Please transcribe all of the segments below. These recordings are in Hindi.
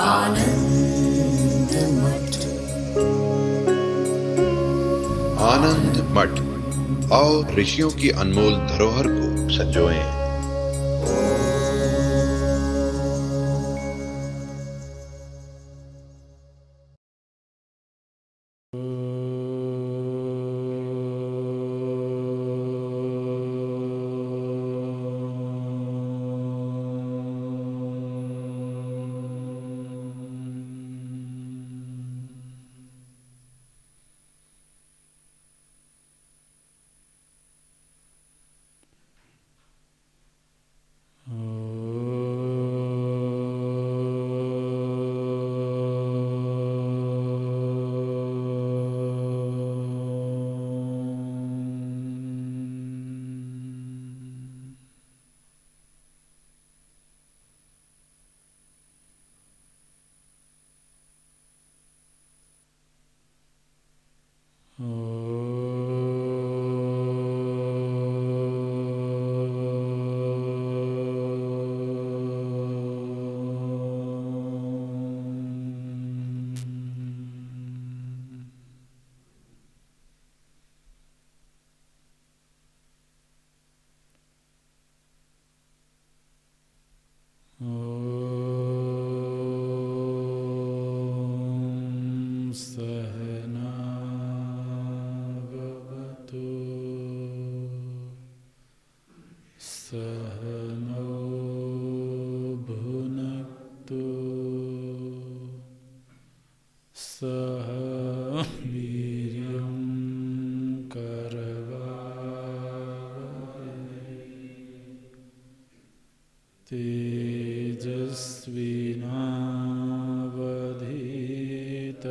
आनंद मठ। आनंद मठ और ऋषियों की अनमोल धरोहर को संजोएं।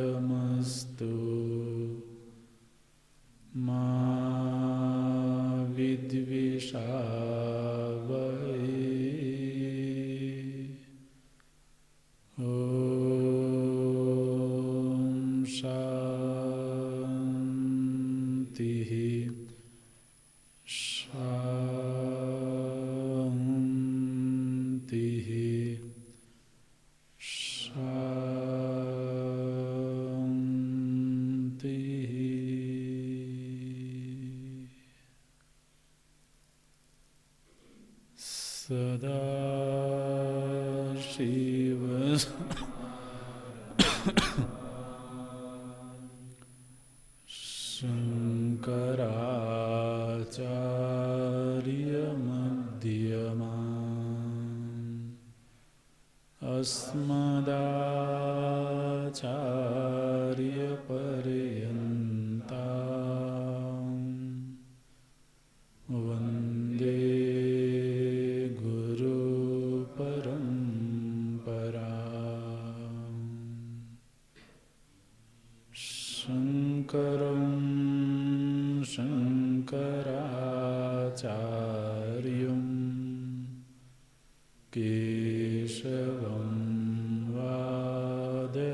तेजस्विनावधीतमस्तु मा विद्विषावहै। ॐ शान्तिः शान्तिः शान्तिः। सदाशिव शङ्कराचार्यमध्यमाम् अस्मदाचार्यपर्यन्ताम् वन्दे गुरुपरम्पराम्। शङ्करं शङ्कराचार्यं केशवं बादरायणं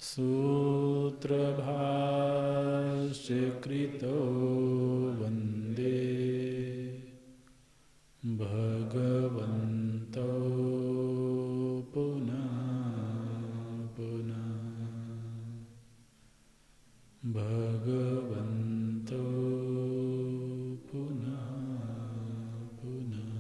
सूत्रभाष्यकृतो वन्दे भगवन्तौ पुनः पुनः। भगवन्तौ पुनः पुनः।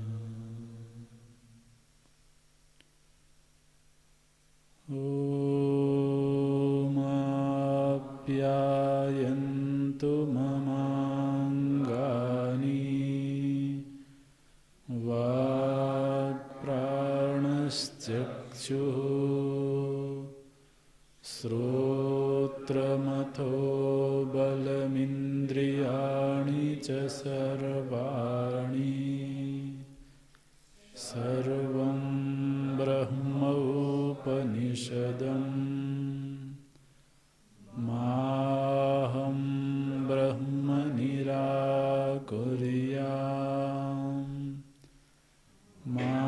आप्यायन्तु ममाङ्गानि वाक्प्राणश्चक्षुः श्रोत्रमथो बलमिन्द्रियाणि च सर्वाणि सर्वं ब्रह्मोपनिषदम् माहं ब्रह्म निराकुर्याम् मा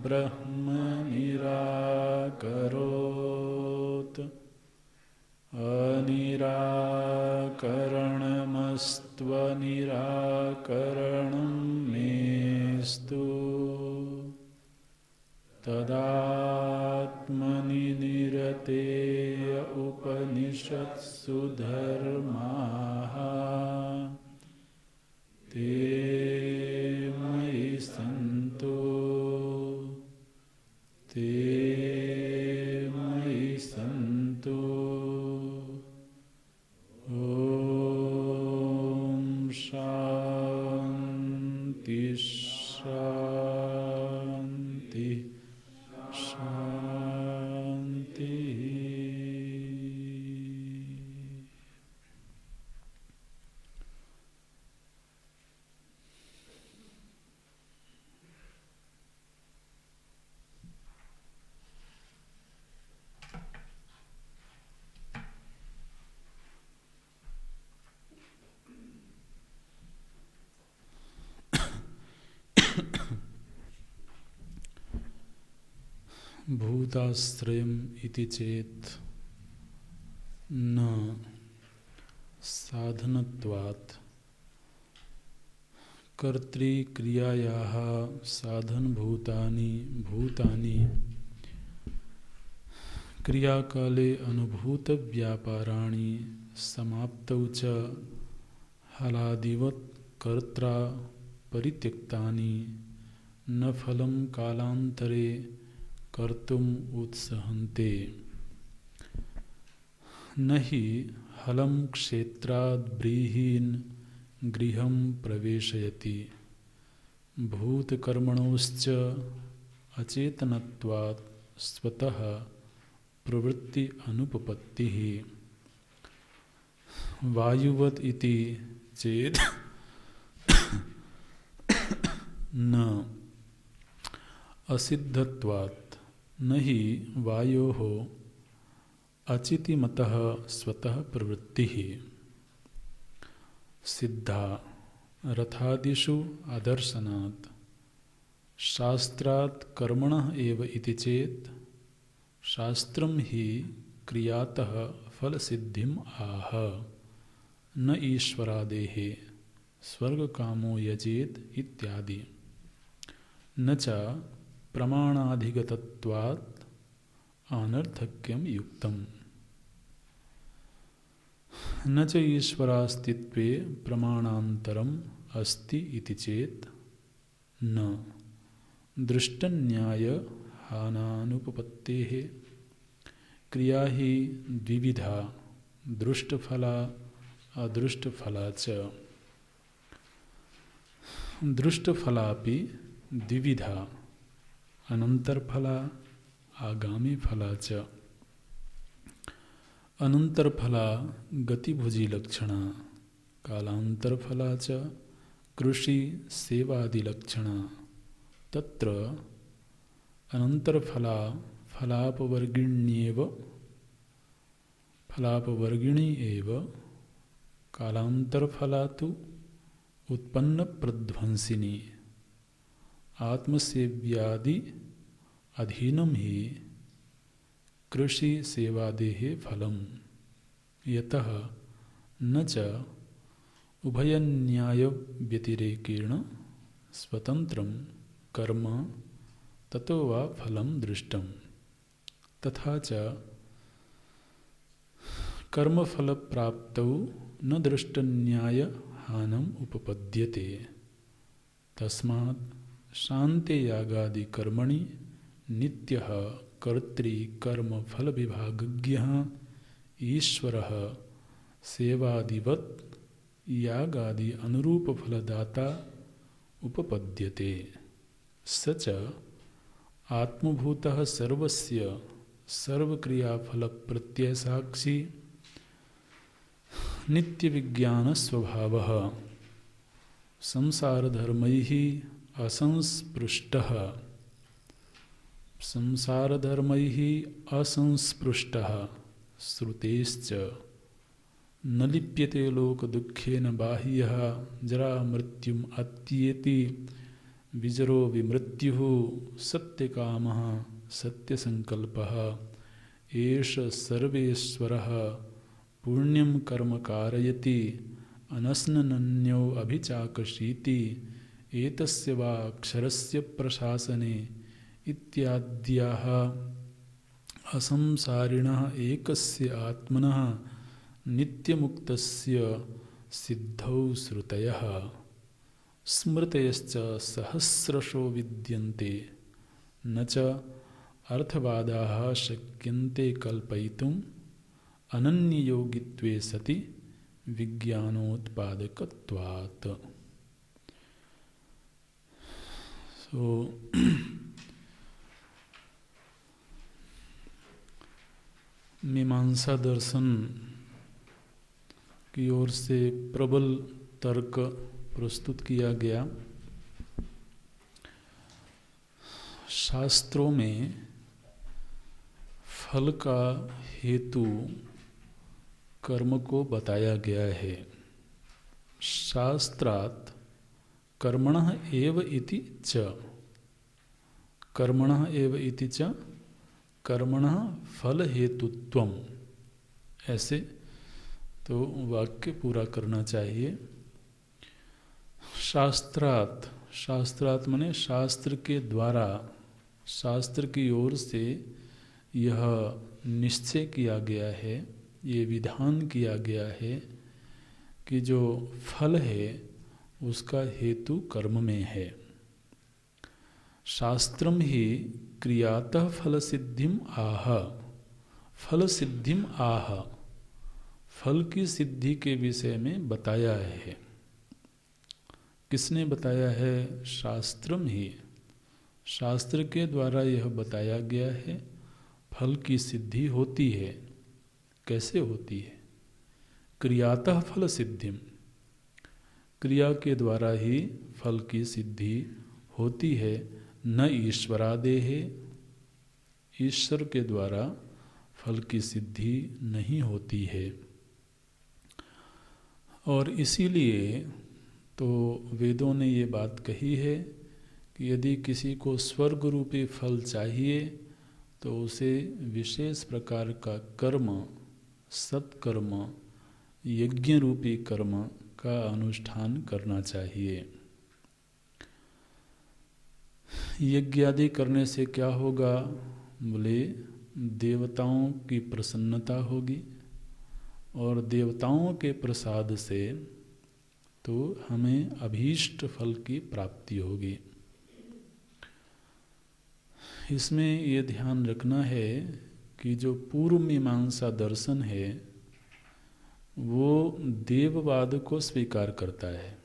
ब्रह्म निराकरोत् अनिराकरणमस्त्वनिराकरणं मे तदात्मनिर्भरस्तु तदात्मनि निरतेय उपनिषत्सु धर्माः ते मयि सन्तो ते मयि सन्तो ॐ शान्ति शान्ति शान्ति। भूताश्रयम् इति चेत् न साधनत्वात् कर्तृक्रियायाः साधनभूतानि भूतानि क्रियाकाले अनुभूतव्यापाराणि समाप्तौ च हलादिवत् कर्त्रा परित्यक्तानि न फलं कालान्तरे कर्तुम् उत्सहन्ते। न हि हलं क्षेत्राद् व्रीहीन् गृहं प्रवेशयति भूतकर्मणोश्च अचेतनत्वात् स्वतः प्रवृत्ति अनुपपत्तिः। वायुवत् इति चेत् न असिद्धत्वात् न हि वायोः अचितिमतः स्वतः प्रवृत्तिः सिद्धा रथादिषु आदर्शनात्। शास्त्रात् कर्मणः एव इति चेत् शास्त्रं हि क्रियातः फलसिद्धिम् आह न ईश्वरादेः स्वर्गकामो यजेत् इत्यादि। न च प्रमाणाधिगतत्वात् अनर्थक्यं युक्तम्। न च ईश्वरास्तित्वे प्रमाणान्तरम् अस्ति इति चेत् न दृष्टन्याय हानानुपपत्तेः। क्रिया हि द्विविधा दृष्टफला अदृष्टफला च। दृष्टफलापि द्विविधा अनंतरफला आगामीफला च। अनंतरफला गतिभुजी लक्षणा कालांतरफला च कृषि सेवादिलक्षणा। तत्र अनंतरफला फलापवर्गिणी एव कालांतरफला तु उत्पन्न प्रध्वंसिनी। आत्मसेव्यादि अधीनं हि कृषि सेवादेः फलम्। यतः न च उभयन्याय व्यतिरेकेण स्वतंत्रं कर्म ततो वा फलं दृष्टं। तथा च कर्मफल प्राप्तौ न दृष्टन्याय हानम् उपपद्यते। तस्मात् शान्ते यागादि कर्मणि नित्यः कर्तृ कर्म फल विभागज्ञः ईश्वरः सेवादिवत् यागादि अनुरूप फलदाता उपपद्यते। स च आत्मभूतः सर्वस्य सर्वक्रियाफल प्रत्ययसाक्षी नित्य विज्ञान स्वभावः संसारधर्मैः असंस्पृष्टः। संसारधर्मैः असंस्पृष्टः श्रुतेश्च न लिप्यते लोकदुःखेन बाह्यः जरा मृत्युम् अत्येति विजरो विमृत्युः सत्यकामः सत्यसंकल्पः एष सर्वेश्वरः पुण्यं कर्म कारयति अनस्नन्यो अभिचाकशीति एतस्य वा अक्षरस्य प्रशासने इत्याद्याः असंसारिणः एकस्य आत्मनः नित्यमुक्तस्य सिद्धौ श्रुतयः स्मृतयश्च सहस्रशो विद्यन्ते न च अर्थवादाः शक्यन्ते कल्पयितुम् अनन्ययोगित्वे सति विज्ञानोत्पादकत्वात्। मीमांसा दर्शन की ओर से प्रबल तर्क प्रस्तुत किया गया। शास्त्रों में फल का हेतु कर्म को बताया गया है। शास्त्रात् कर्मणः एव इति च, कर्मणः एव इति च कर्मणः फल हेतुत्वम, ऐसे तो वाक्य पूरा करना चाहिए। शास्त्रात्, शास्त्रात् माने शास्त्र के द्वारा, शास्त्र की ओर से यह निश्चय किया गया है, ये विधान किया गया है कि जो फल है उसका हेतु कर्म में है। शास्त्रम ही क्रियातः फल सिद्धिम आह, फल सिद्धिम आह, फल की सिद्धि के विषय में बताया है। किसने बताया है? शास्त्रम ही, शास्त्र के द्वारा यह बताया गया है फल की सिद्धि होती है। कैसे होती है? क्रियातः फल सिद्धिम, क्रिया के द्वारा ही फल की सिद्धि होती है। न ईश्वरादेह, ईश्वर के द्वारा फल की सिद्धि नहीं होती है। और इसीलिए तो वेदों ने ये बात कही है कि यदि किसी को स्वर्ग रूपी फल चाहिए तो उसे विशेष प्रकार का कर्म, सत्कर्म, यज्ञ रूपी कर्म का अनुष्ठान करना चाहिए। यज्ञ आदि करने से क्या होगा? बोले देवताओं की प्रसन्नता होगी और देवताओं के प्रसाद से तो हमें अभीष्ट फल की प्राप्ति होगी। इसमें ये ध्यान रखना है कि जो पूर्व मीमांसा दर्शन है वो देववाद को स्वीकार करता है,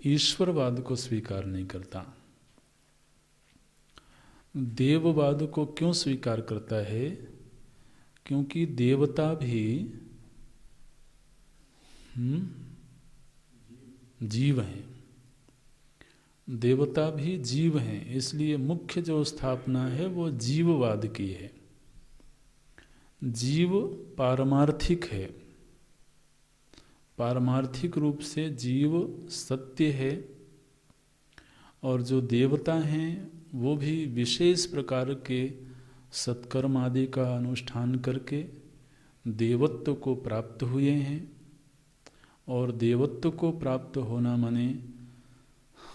ईश्वरवाद को स्वीकार नहीं करता। देववाद को क्यों स्वीकार करता है? क्योंकि देवता भी जीव हैं, देवता भी जीव हैं। इसलिए मुख्य जो स्थापना है वो जीववाद की है। जीव पारमार्थिक है, पारमार्थिक रूप से जीव सत्य है और जो देवता हैं वो भी विशेष प्रकार के सत्कर्म आदि का अनुष्ठान करके देवत्व को प्राप्त हुए हैं। और देवत्व को प्राप्त होना माने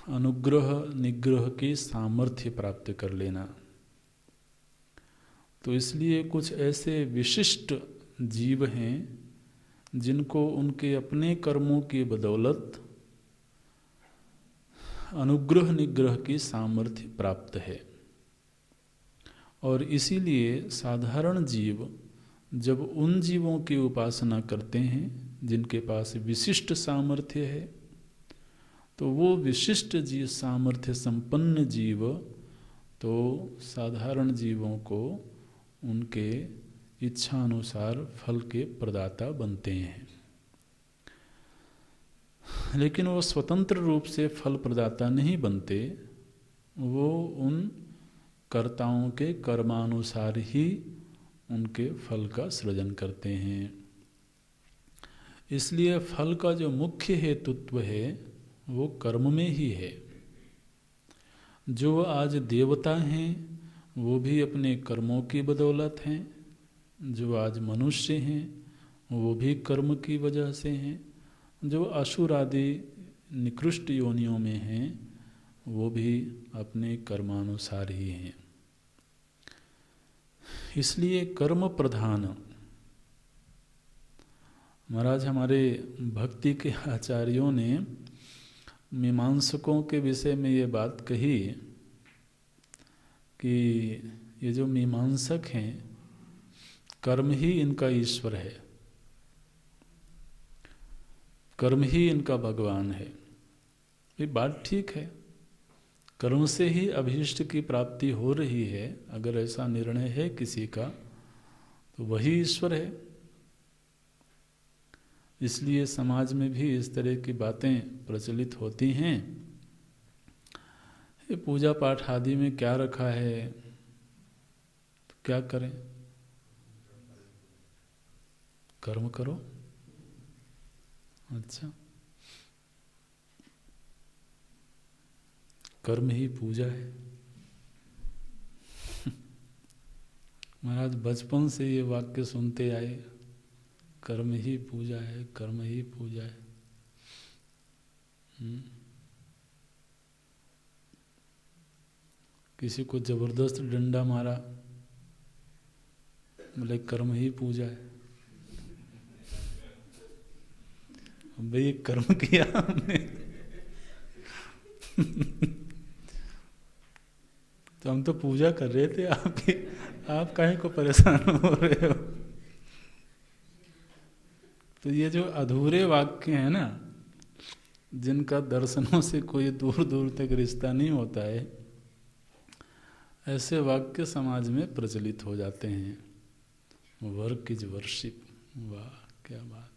अनुग्रह निग्रह की सामर्थ्य प्राप्त कर लेना। तो इसलिए कुछ ऐसे विशिष्ट जीव हैं जिनको उनके अपने कर्मों की बदौलत अनुग्रह निग्रह की सामर्थ्य प्राप्त है। और इसीलिए साधारण जीव जब उन जीवों की उपासना करते हैं जिनके पास विशिष्ट सामर्थ्य है, तो वो विशिष्ट जीव, सामर्थ्य संपन्न जीव तो साधारण जीवों को उनके इच्छा अनुसार फल के प्रदाता बनते हैं। लेकिन वो स्वतंत्र रूप से फल प्रदाता नहीं बनते, वो उन कर्ताओं के कर्मानुसार ही उनके फल का सृजन करते हैं। इसलिए फल का जो मुख्य हेतुत्व है वो कर्म में ही है। जो आज देवता हैं वो भी अपने कर्मों की बदौलत हैं, जो आज मनुष्य हैं वो भी कर्म की वजह से हैं, जो असुर आदि निकृष्ट योनियों में हैं वो भी अपने कर्मानुसार ही हैं। इसलिए कर्म प्रधान। महाराज हमारे भक्ति के आचार्यों ने मीमांसकों के विषय में ये बात कही कि ये जो मीमांसक हैं कर्म ही इनका ईश्वर है, कर्म ही इनका भगवान है। ये बात ठीक है, कर्म से ही अभीष्ट की प्राप्ति हो रही है। अगर ऐसा निर्णय है किसी का तो वही ईश्वर है। इसलिए समाज में भी इस तरह की बातें प्रचलित होती हैं। ये पूजा पाठ आदि में क्या रखा है, तो क्या करें? कर्म करो। अच्छा, कर्म ही पूजा है। महाराज बचपन से ये वाक्य सुनते आए, कर्म ही पूजा है, कर्म ही पूजा है। किसी को जबरदस्त डंडा मारा, बोले कर्म ही पूजा है। भाई कर्म किया हमने। तो हम तो पूजा कर रहे थे आपकी, आप काहे को परेशान हो रहे हो? तो ये जो अधूरे वाक्य हैं ना, जिनका दर्शनों से कोई दूर दूर तक रिश्ता नहीं होता है, ऐसे वाक्य समाज में प्रचलित हो जाते हैं। Work is worship. वाह क्या बात।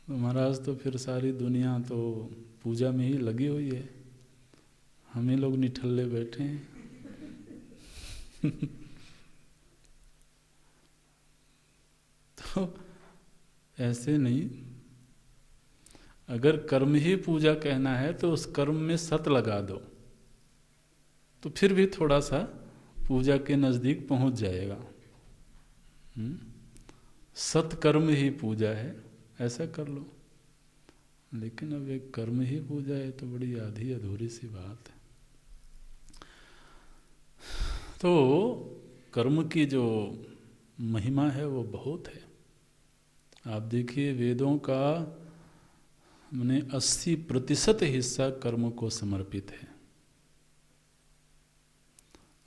तो महाराज तो फिर सारी दुनिया तो पूजा में ही लगी हुई है, हम ही लोग निठल्ले बैठे हैं। तो ऐसे नहीं, अगर कर्म ही पूजा कहना है तो उस कर्म में सत लगा दो, तो फिर भी थोड़ा सा पूजा के नजदीक पहुंच जाएगा। सत्कर्म ही पूजा है, ऐसा कर लो। लेकिन अब एक कर्म ही पूजा है तो बड़ी आधी अधूरी सी बात है। तो कर्म की जो महिमा है वो बहुत है। आप देखिए वेदों का मैंने 80% हिस्सा कर्म को समर्पित है,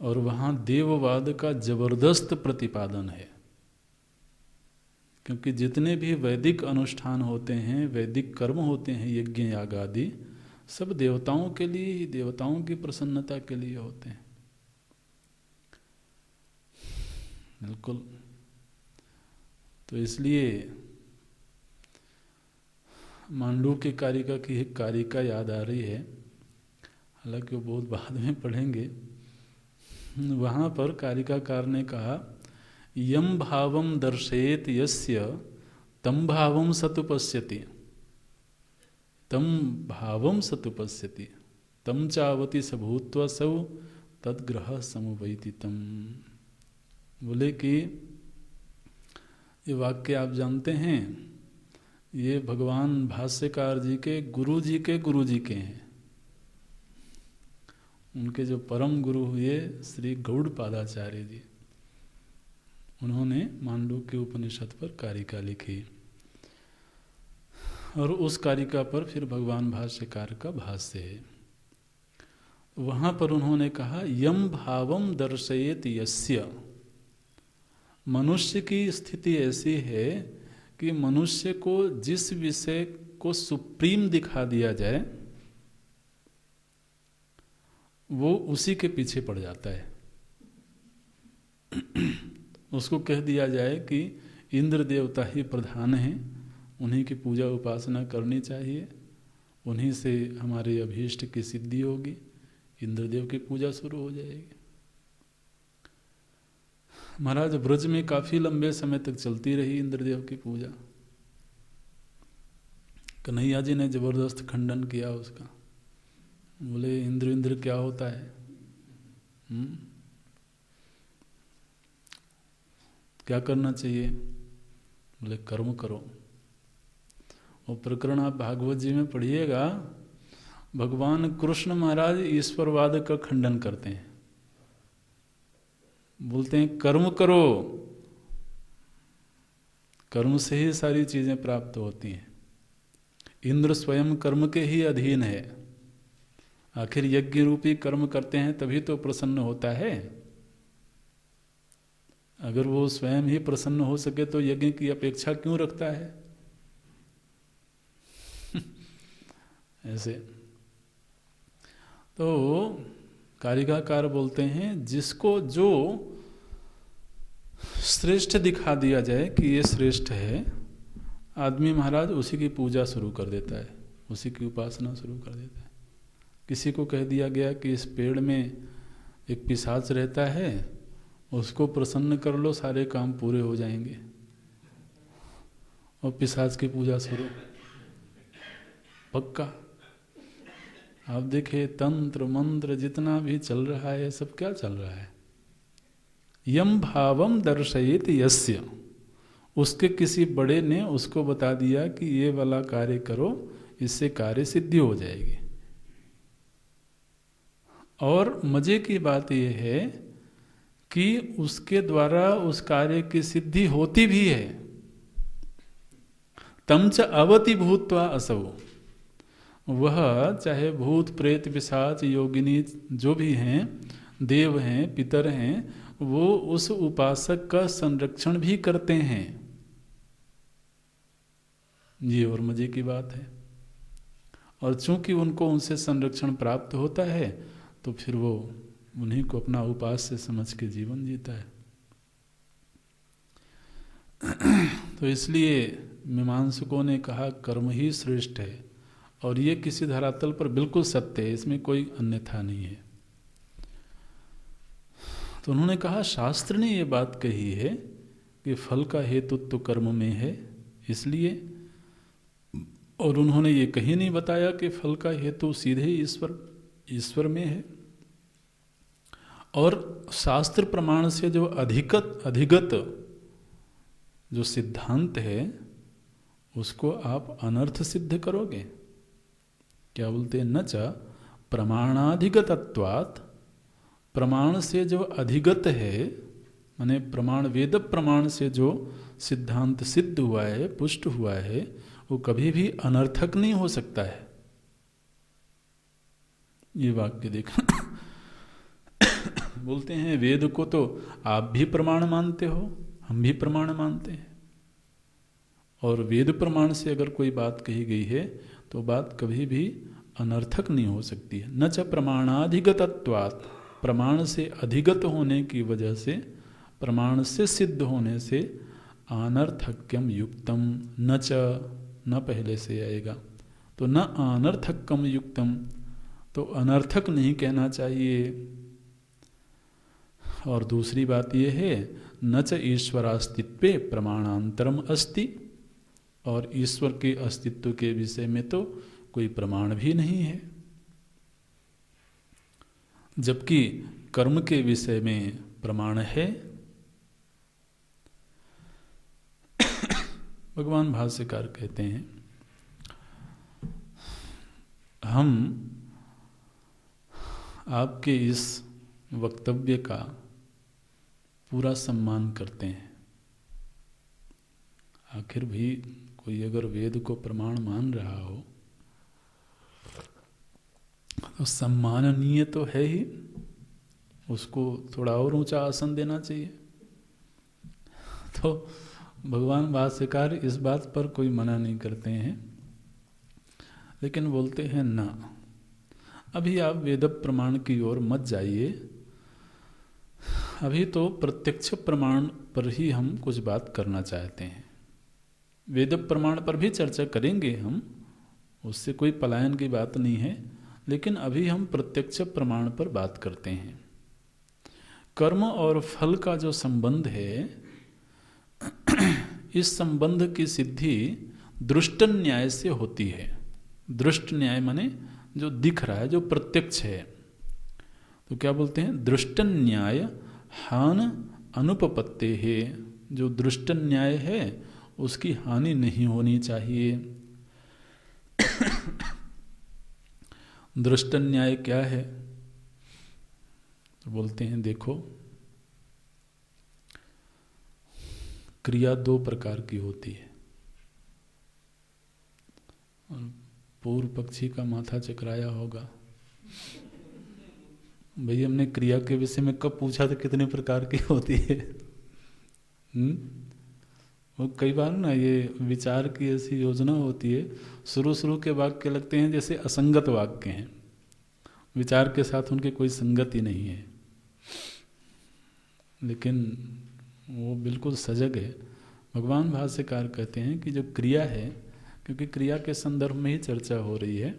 और वहाँ देववाद का जबरदस्त प्रतिपादन है। क्योंकि जितने भी वैदिक अनुष्ठान होते हैं, वैदिक कर्म होते हैं, यज्ञ याग आदि, सब देवताओं के लिए ही, देवताओं की प्रसन्नता के लिए होते हैं। बिल्कुल। तो इसलिए मांडू की कारिका की एक कारिका याद आ रही है, हालांकि वो बहुत बाद में पढ़ेंगे। वहाँ पर कारिकाकार ने कहा, यम भावम दर्शयेत यस्य तम भावम सतुपश्यति, तम भावम सतुपश्यति, तम चावति सभूत्वा सौ तद्ग्रह समुपैति तम। बोले कि ये वाक्य आप जानते हैं, ये भगवान भाष्यकार जी के गुरु जी के हैं। उनके जो परम गुरु हुए श्री गौड़पादाचार्य जी, उन्होंने मांडू के उपनिषद पर कारिका लिखी, और उस कारिका पर फिर भगवान भाष्यकार का भाष्य है। वहाँ पर उन्होंने कहा, यम भावम दर्शयेत यस्य। मनुष्य की स्थिति ऐसी है कि मनुष्य को जिस विषय को सुप्रीम दिखा दिया जाए वो उसी के पीछे पड़ जाता है। उसको कह दिया जाए कि इंद्र देवता ही प्रधान हैं, उन्हीं की पूजा उपासना करनी चाहिए, उन्हीं से हमारे अभीष्ट की सिद्धि होगी, इंद्रदेव की पूजा शुरू हो जाएगी। महाराज ब्रज में काफी लंबे समय तक चलती रही इंद्रदेव की पूजा। कन्हैया जी ने जबरदस्त खंडन किया उसका। बोले इंद्र क्या होता है? क्या करना चाहिए? बोले कर्म करो। वो प्रकरण आप भागवत जी में पढ़िएगा, भगवान कृष्ण महाराज ईश्वरवाद का खंडन करते हैं, बोलते हैं कर्म करो, कर्म से ही सारी चीजें प्राप्त होती हैं, इंद्र स्वयं कर्म के ही अधीन है, आखिर यज्ञ रूपी कर्म करते हैं तभी तो प्रसन्न होता है। अगर वो स्वयं ही प्रसन्न हो सके तो यज्ञ की अपेक्षा क्यों रखता है? ऐसे तो कारिकाकार बोलते हैं जिसको जो श्रेष्ठ दिखा दिया जाए कि ये श्रेष्ठ है, आदमी महाराज उसी की पूजा शुरू कर देता है, उसी की उपासना शुरू कर देता है। किसी को कह दिया गया कि इस पेड़ में एक पिशाच रहता है, उसको प्रसन्न कर लो, सारे काम पूरे हो जाएंगे, और पिशाच की पूजा शुरू, पक्का। आप देखे तंत्र मंत्र जितना भी चल रहा है, सब क्या चल रहा है? यम भावम दर्शयित यस्य, उसके किसी बड़े ने उसको बता दिया कि ये वाला कार्य करो, इससे कार्य सिद्धि हो जाएगी। और मजे की बात यह है कि उसके द्वारा उस कार्य की सिद्धि होती भी है। तमच अवति भूत्वा असौ, वह चाहे भूत प्रेत पिशाच योगिनी जो भी हैं, देव हैं, पितर हैं, वो उस उपासक का संरक्षण भी करते हैं। ये और मजे की बात है। और चूंकि उनको उनसे संरक्षण प्राप्त होता है तो फिर वो उन्हीं को अपना उपास्य समझ के जीवन जीता है। तो इसलिए मीमांसकों ने कहा कर्म ही श्रेष्ठ है, और ये किसी धरातल पर बिल्कुल सत्य है, इसमें कोई अन्यथा नहीं है। तो उन्होंने कहा शास्त्र ने ये बात कही है कि फल का हेतुत्व कर्म में है, इसलिए, और उन्होंने ये कहीं नहीं बताया कि फल का हेतु सीधे ईश्वर में है। और शास्त्र प्रमाण से जो अधिगत जो सिद्धांत है उसको आप अनर्थ सिद्ध करोगे। क्या बोलते हैं? न च प्रमाणाधिगतत्वात्, प्रमाण से जो अधिगत है, माने प्रमाण वेद प्रमाण से जो सिद्धांत सिद्ध हुआ है, पुष्ट हुआ है, वो कभी भी अनर्थक नहीं हो सकता है। ये वाक्य देखा। बोलते हैं वेद को तो आप भी प्रमाण मानते हो, हम भी प्रमाण मानते हैं, और वेद प्रमाण से अगर कोई बात कही गई है तो बात कभी भी अनर्थक नहीं हो सकती है। न च प्रमाणाधिगतत्वात्, प्रमाण से अधिगत होने की वजह से, प्रमाण से सिद्ध होने से अनर्थक्यम युक्तम, न च, न पहले से आएगा तो न अनर्थक्यम युक्तम, तो अनर्थक नहीं कहना चाहिए। और दूसरी बात यह है न च ईश्वरास्तित्वे प्रमाणांतरम अस्ति, और ईश्वर के अस्तित्व के विषय में तो कोई प्रमाण भी नहीं है, जबकि कर्म के विषय में प्रमाण है। भगवान भाष्यकार कहते हैं हम आपके इस वक्तव्य का पूरा सम्मान करते हैं। आखिर भी कोई अगर वेद को प्रमाण मान रहा हो तो सम्माननीय तो है ही, उसको थोड़ा और ऊंचा आसन देना चाहिए। तो भगवान भाष्यकार इस बात पर कोई मना नहीं करते हैं, लेकिन बोलते हैं ना, अभी आप वेद प्रमाण की ओर मत जाइए, अभी तो प्रत्यक्ष प्रमाण पर ही हम कुछ बात करना चाहते हैं। वेद प्रमाण पर भी चर्चा करेंगे हम, उससे कोई पलायन की बात नहीं है, लेकिन अभी हम प्रत्यक्ष प्रमाण पर बात करते हैं। कर्म और फल का जो संबंध है, इस संबंध की सिद्धि दृष्ट न्याय से होती है। दृष्ट न्याय माने जो दिख रहा है, जो प्रत्यक्ष है। तो क्या बोलते हैं? दृष्ट न्याय हान अनुपपत्ते है। जो दृष्ट न्याय है उसकी हानि नहीं होनी चाहिए। दृष्ट न्याय क्या है? तो बोलते हैं देखो, क्रिया दो प्रकार की होती है। पूर्व पक्षी का माथा चकराया होगा, भाई हमने क्रिया के विषय में कब पूछा था कितने प्रकार की होती है? वो कई बार ना ये विचार की ऐसी योजना होती है, शुरू के वाक्य लगते हैं जैसे असंगत वाक्य हैं, विचार के साथ उनकी कोई संगति नहीं है, लेकिन वो बिल्कुल सजग है। भगवान भाष्यकार कहते हैं कि जो क्रिया है, क्योंकि क्रिया के संदर्भ में ही चर्चा हो रही है,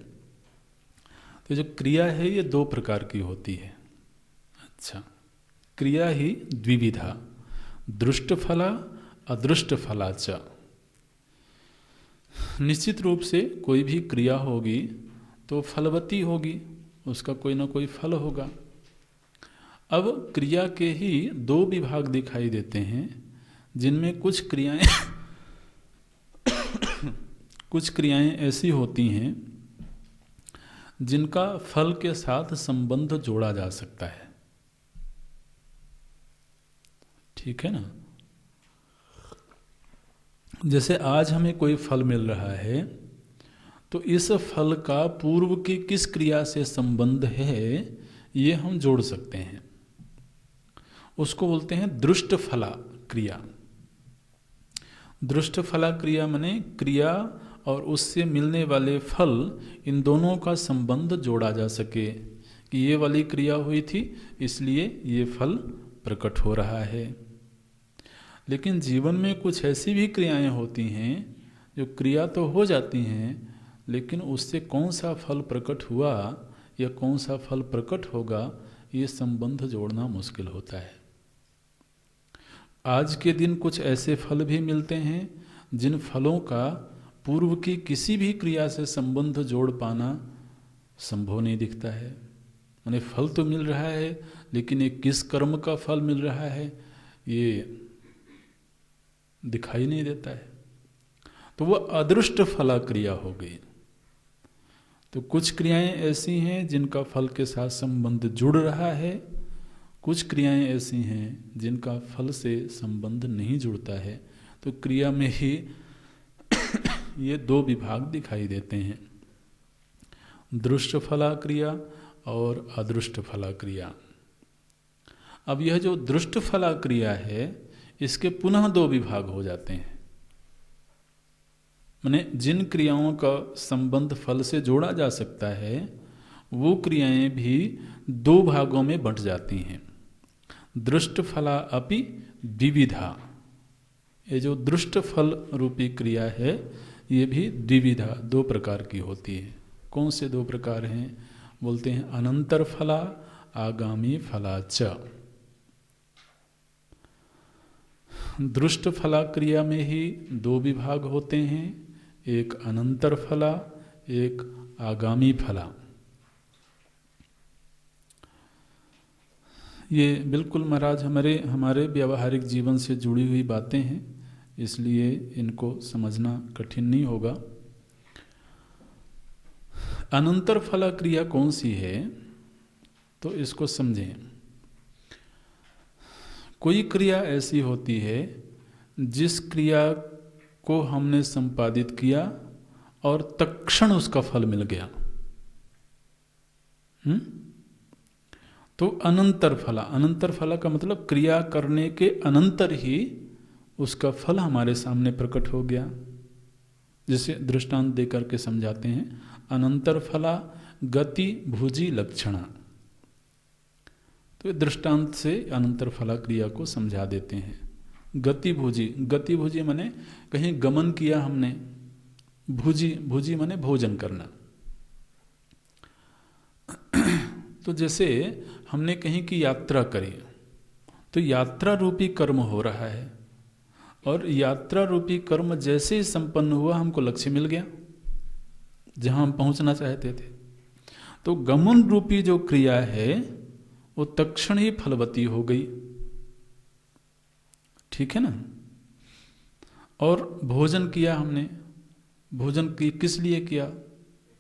तो जो क्रिया है ये दो प्रकार की होती है। अच्छा, क्रिया ही द्विविधा, दृष्ट फला अदृष्ट फला च। निश्चित रूप से कोई भी क्रिया होगी तो फलवती होगी, उसका कोई ना कोई फल होगा। अब क्रिया के ही दो विभाग दिखाई देते हैं, जिनमें कुछ क्रियाएं ऐसी होती हैं जिनका फल के साथ संबंध जोड़ा जा सकता है। ठीक है ना? जैसे आज हमें कोई फल मिल रहा है, तो इस फल का पूर्व की किस क्रिया से संबंध है ये हम जोड़ सकते हैं। उसको बोलते हैं दृष्ट फला क्रिया। दृष्ट फला क्रिया माने क्रिया और उससे मिलने वाले फल, इन दोनों का संबंध जोड़ा जा सके कि ये वाली क्रिया हुई थी इसलिए ये फल प्रकट हो रहा है। लेकिन जीवन में कुछ ऐसी भी क्रियाएं होती हैं जो क्रिया तो हो जाती हैं, लेकिन उससे कौन सा फल प्रकट हुआ या कौन सा फल प्रकट होगा ये संबंध जोड़ना मुश्किल होता है। आज के दिन कुछ ऐसे फल भी मिलते हैं जिन फलों का पूर्व की किसी भी क्रिया से संबंध जोड़ पाना संभव नहीं दिखता है। माने फल तो मिल रहा है, लेकिन ये किस कर्म का फल मिल रहा है ये दिखाई नहीं देता है, तो वह अदृष्ट फला क्रिया हो गई। तो कुछ क्रियाएं ऐसी हैं जिनका फल के साथ संबंध जुड़ रहा है, कुछ क्रियाएं ऐसी हैं जिनका फल से संबंध नहीं जुड़ता है। तो क्रिया में ही ये दो विभाग दिखाई देते हैं, दृष्ट फला क्रिया और अदृष्ट फला क्रिया। अब यह जो दृष्ट फला क्रिया है, इसके पुनः दो विभाग हो जाते हैं। माने जिन क्रियाओं का संबंध फल से जोड़ा जा सकता है, वो क्रियाएं भी दो भागों में बंट जाती हैं। दृष्ट फला अपि द्विविधा, ये जो दृष्ट फल रूपी क्रिया है ये भी द्विविधा, दो प्रकार की होती है। कौन से दो प्रकार हैं? बोलते हैं अनंतर फला आगामी फला च। दृष्ट फला क्रिया में ही दो विभाग होते हैं, एक अनंतर फला, एक आगामी फला। ये बिल्कुल महाराज हमारे व्यावहारिक जीवन से जुड़ी हुई बातें हैं, इसलिए इनको समझना कठिन नहीं होगा। अनंतर फला क्रिया कौन सी है, तो इसको समझें। कोई क्रिया ऐसी होती है जिस क्रिया को हमने संपादित किया और तत्क्षण उसका फल मिल गया, तो अनंतर फला। अनंतर फला का मतलब क्रिया करने के अनंतर ही उसका फल हमारे सामने प्रकट हो गया। जिसे दृष्टांत देकर के समझाते हैं, अनंतर फला गति भुजी लक्षणा। तो दृष्टांत से अनंतर फला क्रिया को समझा देते हैं। गति भुजी माने कहीं गमन किया हमने, भुजी माने भोजन करना। तो जैसे हमने कहीं की यात्रा करी, तो यात्रा रूपी कर्म हो रहा है, और यात्रा रूपी कर्म जैसे ही संपन्न हुआ हमको लक्ष्य मिल गया जहां हम पहुंचना चाहते थे। तो गमन रूपी जो क्रिया है वो तत्क्षण ही फलवती हो गई। ठीक है ना? और भोजन किया हमने, भोजन की किस लिए किया?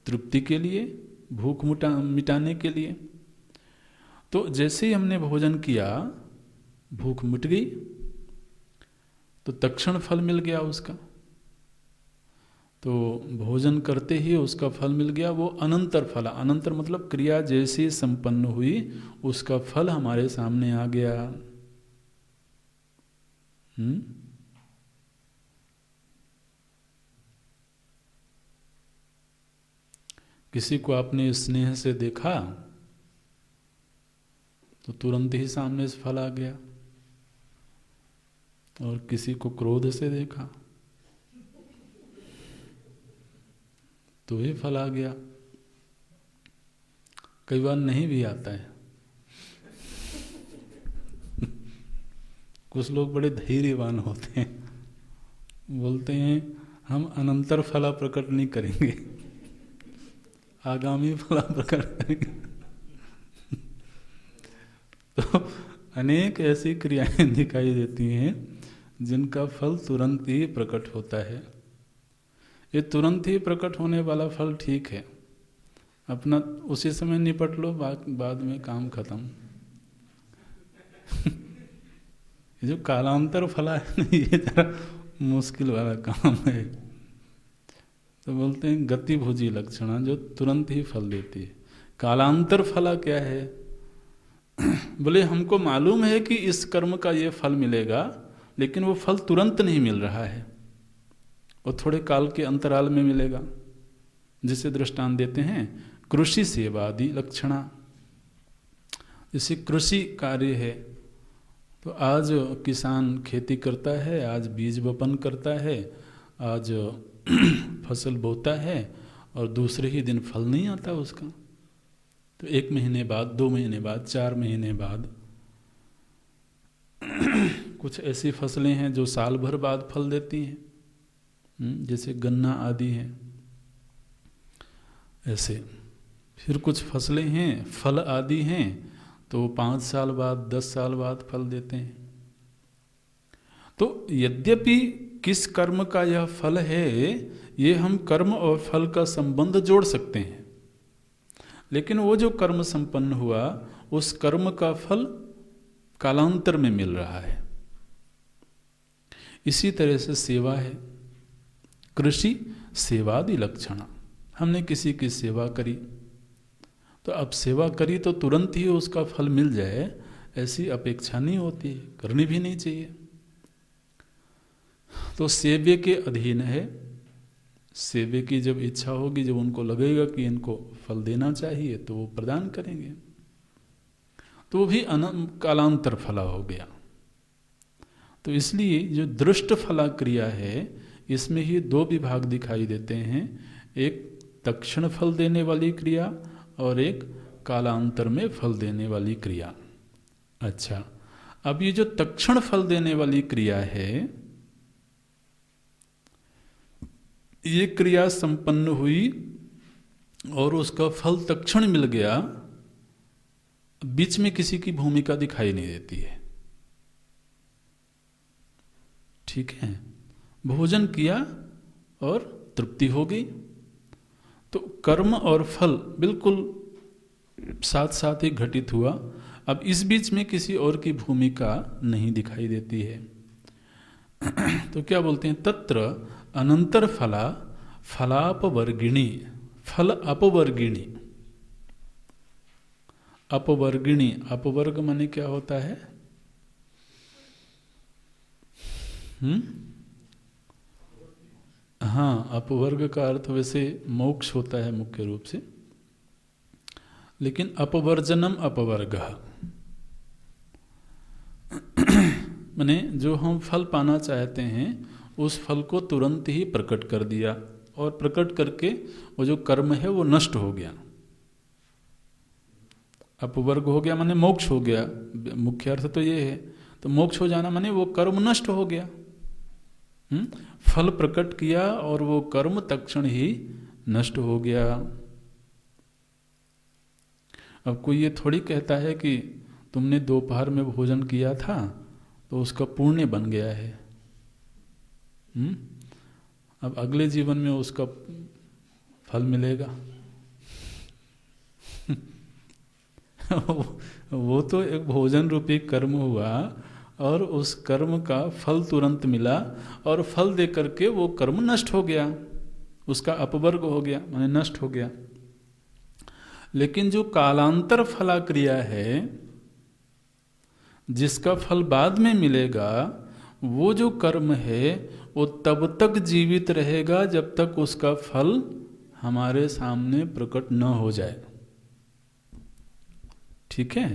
तृप्ति के लिए भूख मिटाने के लिए। तो जैसे ही हमने भोजन किया, भूख मिट गई, तो तत्क्षण फल मिल गया उसका। तो भोजन करते ही उसका फल मिल गया, वो अनंतर फल। अनंतर मतलब क्रिया जैसी संपन्न हुई उसका फल हमारे सामने आ गया। किसी को आपने स्नेह से देखा तो तुरंत ही सामने से फल आ गया, और किसी को क्रोध से देखा तो भी फल आ गया। कई बार नहीं भी आता है। कुछ लोग बड़े धैर्यवान होते हैं, बोलते हैं हम अनंतर फला प्रकट नहीं करेंगे, आगामी फला प्रकट करेंगे। तो अनेक ऐसी क्रियाएं दिखाई देती हैं जिनका फल तुरंत ही प्रकट होता है। ये तुरंत ही प्रकट होने वाला फल ठीक है, अपना उसी समय निपट लो, बाद में काम खत्म। ये जो कालांतर फला है ना, ये जरा मुश्किल वाला काम है। तो बोलते हैं गतिभुजी लक्षणा, जो तुरंत ही फल देती है। कालांतर फला क्या है? बोले हमको मालूम है कि इस कर्म का ये फल मिलेगा, लेकिन वो फल तुरंत नहीं मिल रहा है, वो थोड़े काल के अंतराल में मिलेगा। जिसे दृष्टांत देते हैं कृषि सेवादि लक्षणा। जैसे कृषि कार्य है, तो आज किसान खेती करता है, आज बीज वपन करता है, आज फसल बोता है, और दूसरे ही दिन फल नहीं आता उसका। तो 1 महीने बाद, 2 महीने बाद, 4 महीने बाद कुछ ऐसी फसलें हैं जो साल भर बाद फल देती हैं, जैसे गन्ना आदि हैं। ऐसे फिर कुछ फसलें हैं, फल आदि हैं, तो 5 साल बाद, 10 साल बाद फल देते हैं। तो यद्यपि किस कर्म का यह फल है, ये हम कर्म और फल का संबंध जोड़ सकते हैं, लेकिन वो जो कर्म संपन्न हुआ, उस कर्म का फल कालांतर में मिल रहा है। इसी तरह से सेवा है, कृषि सेवादि लक्षणा। हमने किसी की सेवा करी, तो अब सेवा करी तो तुरंत ही उसका फल मिल जाए, ऐसी अपेक्षा नहीं होती, करनी भी नहीं चाहिए। तो सेव्य के अधीन है। सेव्य की जब इच्छा होगी, जब उनको लगेगा कि इनको फल देना चाहिए, तो वो प्रदान करेंगे, तो वो भी कालांतर फला हो गया। तो इसलिए जो दृष्ट फला क्रिया है, इसमें ही 2 विभाग दिखाई देते हैं, एक तत्क्षण फल देने वाली क्रिया और एक कालांतर में फल देने वाली क्रिया। अच्छा, अब ये जो तत्क्षण फल देने वाली क्रिया है, ये क्रिया संपन्न हुई और उसका फल तत्क्षण मिल गया, बीच में किसी की भूमिका दिखाई नहीं देती है। ठीक है, भोजन किया और तृप्ति हो गई, तो कर्म और फल बिल्कुल साथ साथ ही घटित हुआ। अब इस बीच में किसी और की भूमिका नहीं दिखाई देती है। तो क्या बोलते हैं, तत्र अनंतर फला फलापवर्गिणी, फल अपवर्गिणी। अपवर्गिणी, अपवर्ग माने क्या होता है? हाँ, अपवर्ग का अर्थ वैसे मोक्ष होता है मुख्य रूप से, लेकिन अपवर्जनम अपवर्ग माने जो हम फल पाना चाहते हैं उस फल को तुरंत ही प्रकट कर दिया, और प्रकट करके वो जो कर्म है वो नष्ट हो गया। अपवर्ग हो गया माने मोक्ष हो गया, मुख्य अर्थ तो ये है। तो मोक्ष हो जाना माने वो कर्म नष्ट हो गया। फल प्रकट किया और वो कर्म तत्क्षण ही नष्ट हो गया। अब कोई ये थोड़ी कहता है कि तुमने दोपहर में भोजन किया था तो उसका पुण्य बन गया है, अब अगले जीवन में उसका फल मिलेगा। वो तो एक भोजन रूपी कर्म हुआ और उस कर्म का फल तुरंत मिला और फल दे करके वो कर्म नष्ट हो गया, उसका अपवर्ग हो गया, माने नष्ट हो गया। लेकिन जो कालांतर फला क्रिया है जिसका फल बाद में मिलेगा, वो जो कर्म है वो तब तक जीवित रहेगा जब तक उसका फल हमारे सामने प्रकट न हो जाए। ठीक है।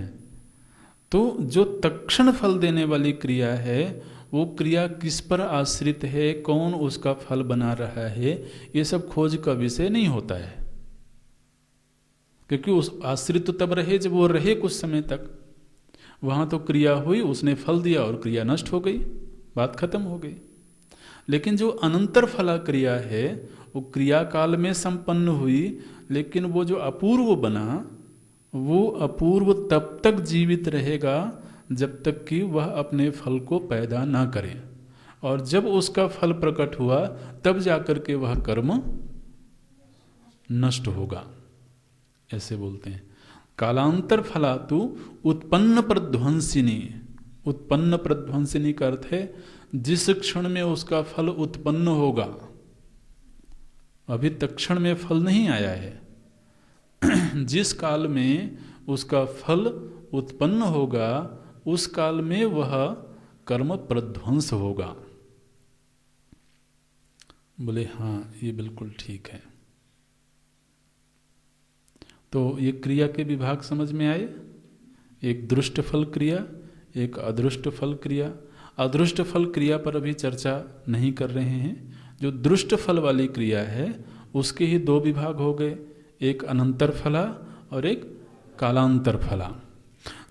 तो जो तत्क्षण फल देने वाली क्रिया है वो क्रिया किस पर आश्रित है, कौन उसका फल बना रहा है, ये सब खोज का विषय नहीं होता है। क्योंकि उस आश्रित तो तब रहे जब वो रहे कुछ समय तक। वहां तो क्रिया हुई, उसने फल दिया और क्रिया नष्ट हो गई, बात खत्म हो गई। लेकिन जो अनंतर फला क्रिया है वो क्रिया काल में संपन्न हुई, लेकिन वो जो अपूर्व बना वो अपूर्व तब तक जीवित रहेगा जब तक कि वह अपने फल को पैदा ना करे, और जब उसका फल प्रकट हुआ तब जाकर के वह कर्म नष्ट होगा, ऐसे बोलते हैं। कालांतर फलातु उत्पन्न प्रध्वंसिनी। उत्पन्न प्रध्वंसिनी का अर्थ है जिस क्षण में उसका फल उत्पन्न होगा, अभी तत्क्षण में फल नहीं आया है, जिस काल में उसका फल उत्पन्न होगा उस काल में वह कर्म प्रध्वंस होगा। बोले हाँ ये बिल्कुल ठीक है। तो ये क्रिया के विभाग समझ में आए, एक दृष्ट फल क्रिया, एक अदृष्ट फल क्रिया। अदृष्ट फल क्रिया पर अभी चर्चा नहीं कर रहे हैं। जो दृष्ट फल वाली क्रिया है उसके ही दो विभाग हो गए, एक अनंतर फला और एक कालांतर फला।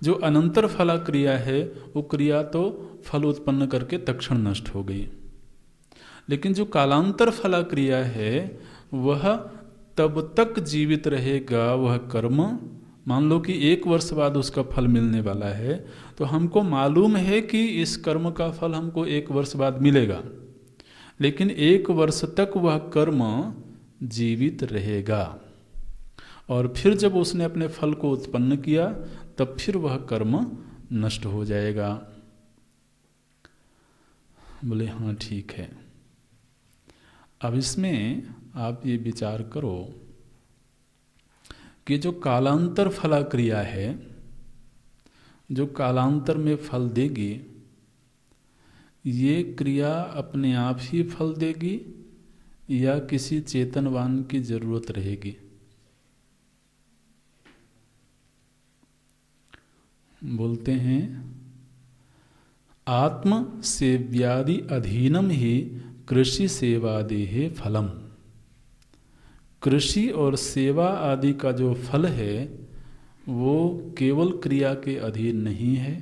जो अनंतर फला क्रिया है वो क्रिया तो फल उत्पन्न करके तत्क्षण नष्ट हो गई, लेकिन जो कालांतर फला क्रिया है वह तब तक जीवित रहेगा वह कर्म। मान लो कि 1 वर्ष बाद उसका फल मिलने वाला है, तो हमको मालूम है कि इस कर्म का फल हमको 1 वर्ष बाद मिलेगा, लेकिन 1 वर्ष तक वह कर्म जीवित रहेगा, और फिर जब उसने अपने फल को उत्पन्न किया तब फिर वह कर्म नष्ट हो जाएगा। बोले हाँ ठीक है। अब इसमें आप ये विचार करो कि जो कालांतर फला क्रिया है, जो कालांतर में फल देगी, ये क्रिया अपने आप ही फल देगी या किसी चेतनवान की जरूरत रहेगी? बोलते हैं आत्म सेव्यादि अधीनम ही कृषि सेवादेहे फलम। कृषि और सेवा आदि का जो फल है वो केवल क्रिया के अधीन नहीं है,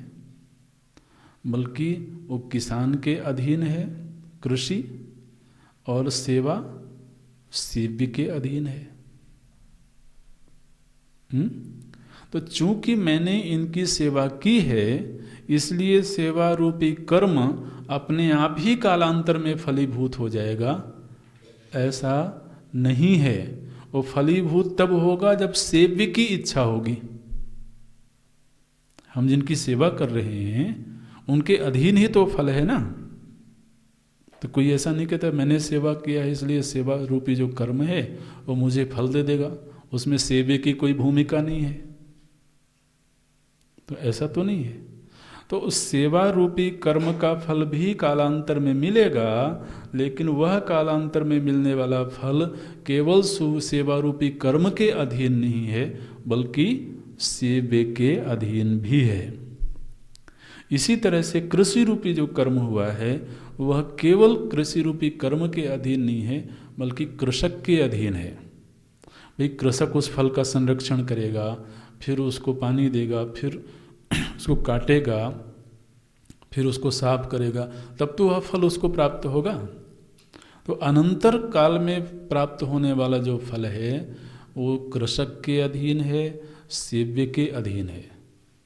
बल्कि वो किसान के अधीन है कृषि, और सेवा सेव्य के अधीन है। तो चूंकि मैंने इनकी सेवा की है इसलिए सेवा रूपी कर्म अपने आप ही कालांतर में फलीभूत हो जाएगा, ऐसा नहीं है। वो फलीभूत तब होगा जब सेव्य की इच्छा होगी। हम जिनकी सेवा कर रहे हैं उनके अधीन ही तो फल है ना। तो कोई ऐसा नहीं कहता मैंने सेवा किया है इसलिए सेवा रूपी जो कर्म है वो मुझे फल दे देगा, उसमें सेव्य की कोई भूमिका नहीं है। तो ऐसा तो नहीं है। तो उस सेवा रूपी कर्म का फल भी कालांतर में मिलेगा, लेकिन वह कालांतर में मिलने वाला फल केवल सेवा रूपी कर्म के अधीन नहीं है, बल्कि सेव्य के अधीन भी है। इसी तरह से कृषि रूपी जो कर्म हुआ है वह केवल कृषि रूपी कर्म के अधीन नहीं है, बल्कि कृषक के अधीन है। भाई कृषक उस फल का संरक्षण करेगा, फिर उसको पानी देगा, फिर उसको काटेगा, फिर उसको साफ करेगा, तब तो वह फल उसको प्राप्त होगा। तो अनंतर काल में प्राप्त होने वाला जो फल है वो कृषक के अधीन है, सेव्य के अधीन है।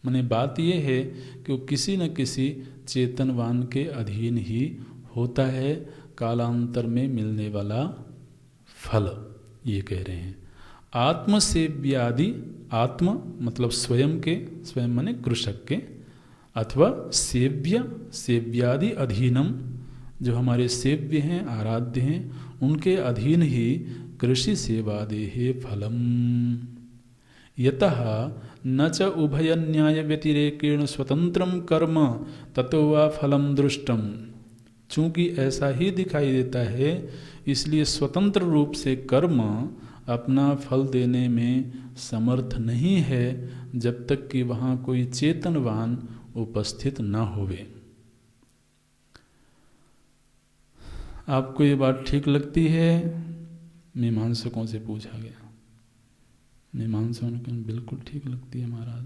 माने बात यह है कि वो किसी न किसी चेतनवान के अधीन ही होता है कालांतर में मिलने वाला फल, ये कह रहे हैं। आत्मसेव्यादि आत्म मतलब स्वयं के, स्वयं माने कृषक के, अथवा सेव्य सेव्यादि अधीनम, जो हमारे सेव्य हैं, आराध्य हैं, उनके अधीन ही कृषि सेवादेहे फलम। यतः न च उभय न्याय व्यतिरेकेण स्वतंत्रम कर्म ततो वा फलम दृष्टम। चूंकि ऐसा ही दिखाई देता है, इसलिए स्वतंत्र रूप से कर्म अपना फल देने में समर्थ नहीं है जब तक कि वहाँ कोई चेतनवान उपस्थित न होवे। आपको ये बात ठीक लगती है? मीमांसकों से पूछा गया। मीमांसकों ने कहा बिल्कुल ठीक लगती है महाराज।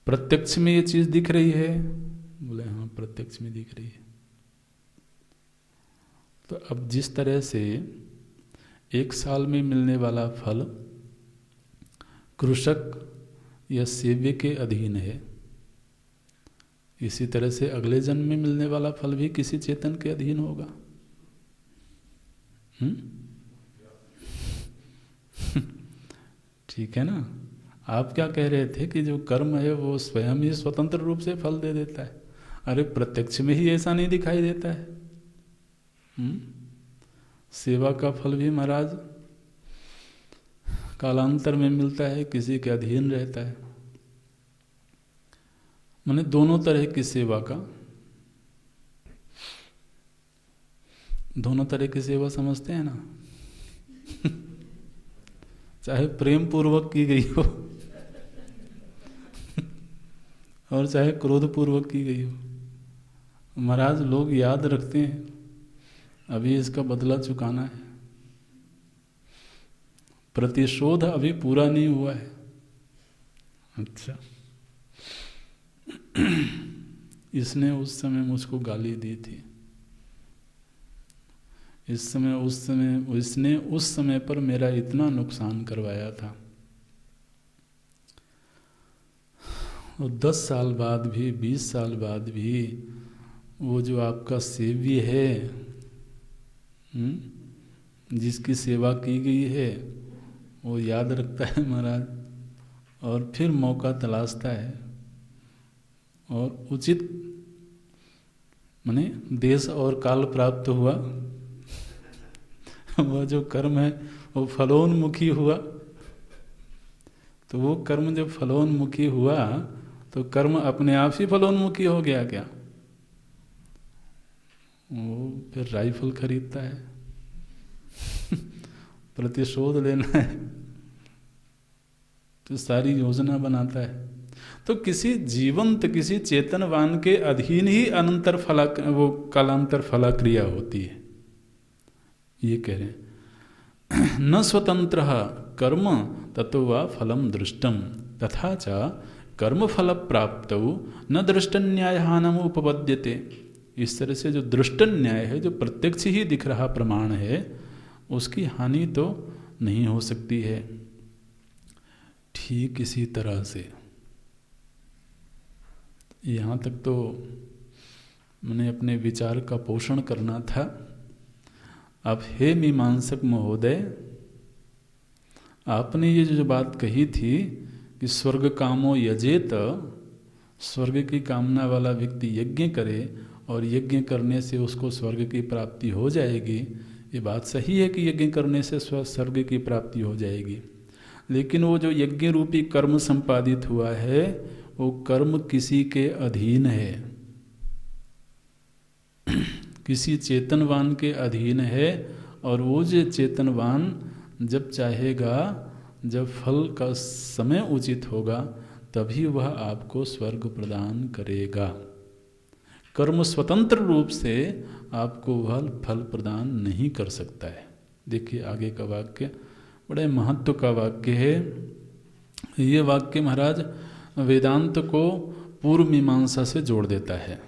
प्रत्यक्ष में ये चीज दिख रही है? बोले हाँ, प्रत्यक्ष में दिख रही है। तो अब जिस तरह से 1 साल में मिलने वाला फल कृषक या सेव्य के अधीन है, इसी तरह से अगले जन्म में मिलने वाला फल भी किसी चेतन के अधीन होगा। ठीक है ना? आप क्या कह रहे थे कि जो कर्म है वो स्वयं ही स्वतंत्र रूप से फल दे देता है। अरे प्रत्यक्ष में ही ऐसा नहीं दिखाई देता है। सेवा का फल भी महाराज कालांतर में मिलता है, किसी के अधीन रहता है। माने दोनों तरह की सेवा का, दोनों तरह की सेवा समझते हैं ना? चाहे प्रेम पूर्वक की गई हो और चाहे क्रोध पूर्वक की गई हो। महाराज लोग याद रखते हैं, अभी इसका बदला चुकाना है, प्रतिशोध अभी पूरा नहीं हुआ है। अच्छा, इसने उस समय मुझको गाली दी थी, इसने उस समय पर मेरा इतना नुकसान करवाया था, और 10 साल बाद भी, 20 साल बाद भी वो जो आपका सेव्य है, जिसकी सेवा की गई है, वो याद रखता है महाराज, और फिर मौका तलाशता है और उचित माने देश और काल प्राप्त हुआ, वह जो कर्म है वो फलोन्मुखी हुआ। तो वो कर्म जब फलोन्मुखी हुआ तो कर्म अपने आप ही फलोन्मुखी हो गया क्या? वो फिर राइफल खरीदता है प्रतिशोध लेना है, तो सारी योजना बनाता है। तो किसी जीवंत, किसी चेतनवान के अधीन ही अनंतर वो कालांतर फला क्रिया होती है, ये कह रहे हैं। न स्वतंत्र कर्म ततो वा फलम दृष्टम तथा च कर्म फल प्राप्त न दृष्ट न्यायहानम उपपद्यते। इस तरह से जो दृष्ट न्याय है, जो प्रत्यक्ष ही दिख रहा प्रमाण है, उसकी हानि तो नहीं हो सकती है। ठीक इसी तरह से यहाँ तक तो मैंने अपने विचार का पोषण करना था। अब हे मीमांसक महोदय, आपने ये जो बात कही थी कि स्वर्ग कामो यजेत, स्वर्ग की कामना वाला व्यक्ति यज्ञ करे और यज्ञ करने से उसको स्वर्ग की प्राप्ति हो जाएगी, ये बात सही है कि यज्ञ करने से स्वर्ग की प्राप्ति हो जाएगी। लेकिन वो जो यज्ञ रूपी कर्म संपादित हुआ है, वो कर्म किसी के अधीन है, किसी चेतनवान के अधीन है। और वो जो चेतनवान जब चाहेगा, जब फल का समय उचित होगा, तभी वह आपको स्वर्ग प्रदान करेगा। कर्म स्वतंत्र रूप से आपको वह फल प्रदान नहीं कर सकता है। देखिए आगे का वाक्य बड़े महत्व का वाक्य है। ये वाक्य महाराज वेदांत को पूर्व मीमांसा से जोड़ देता है।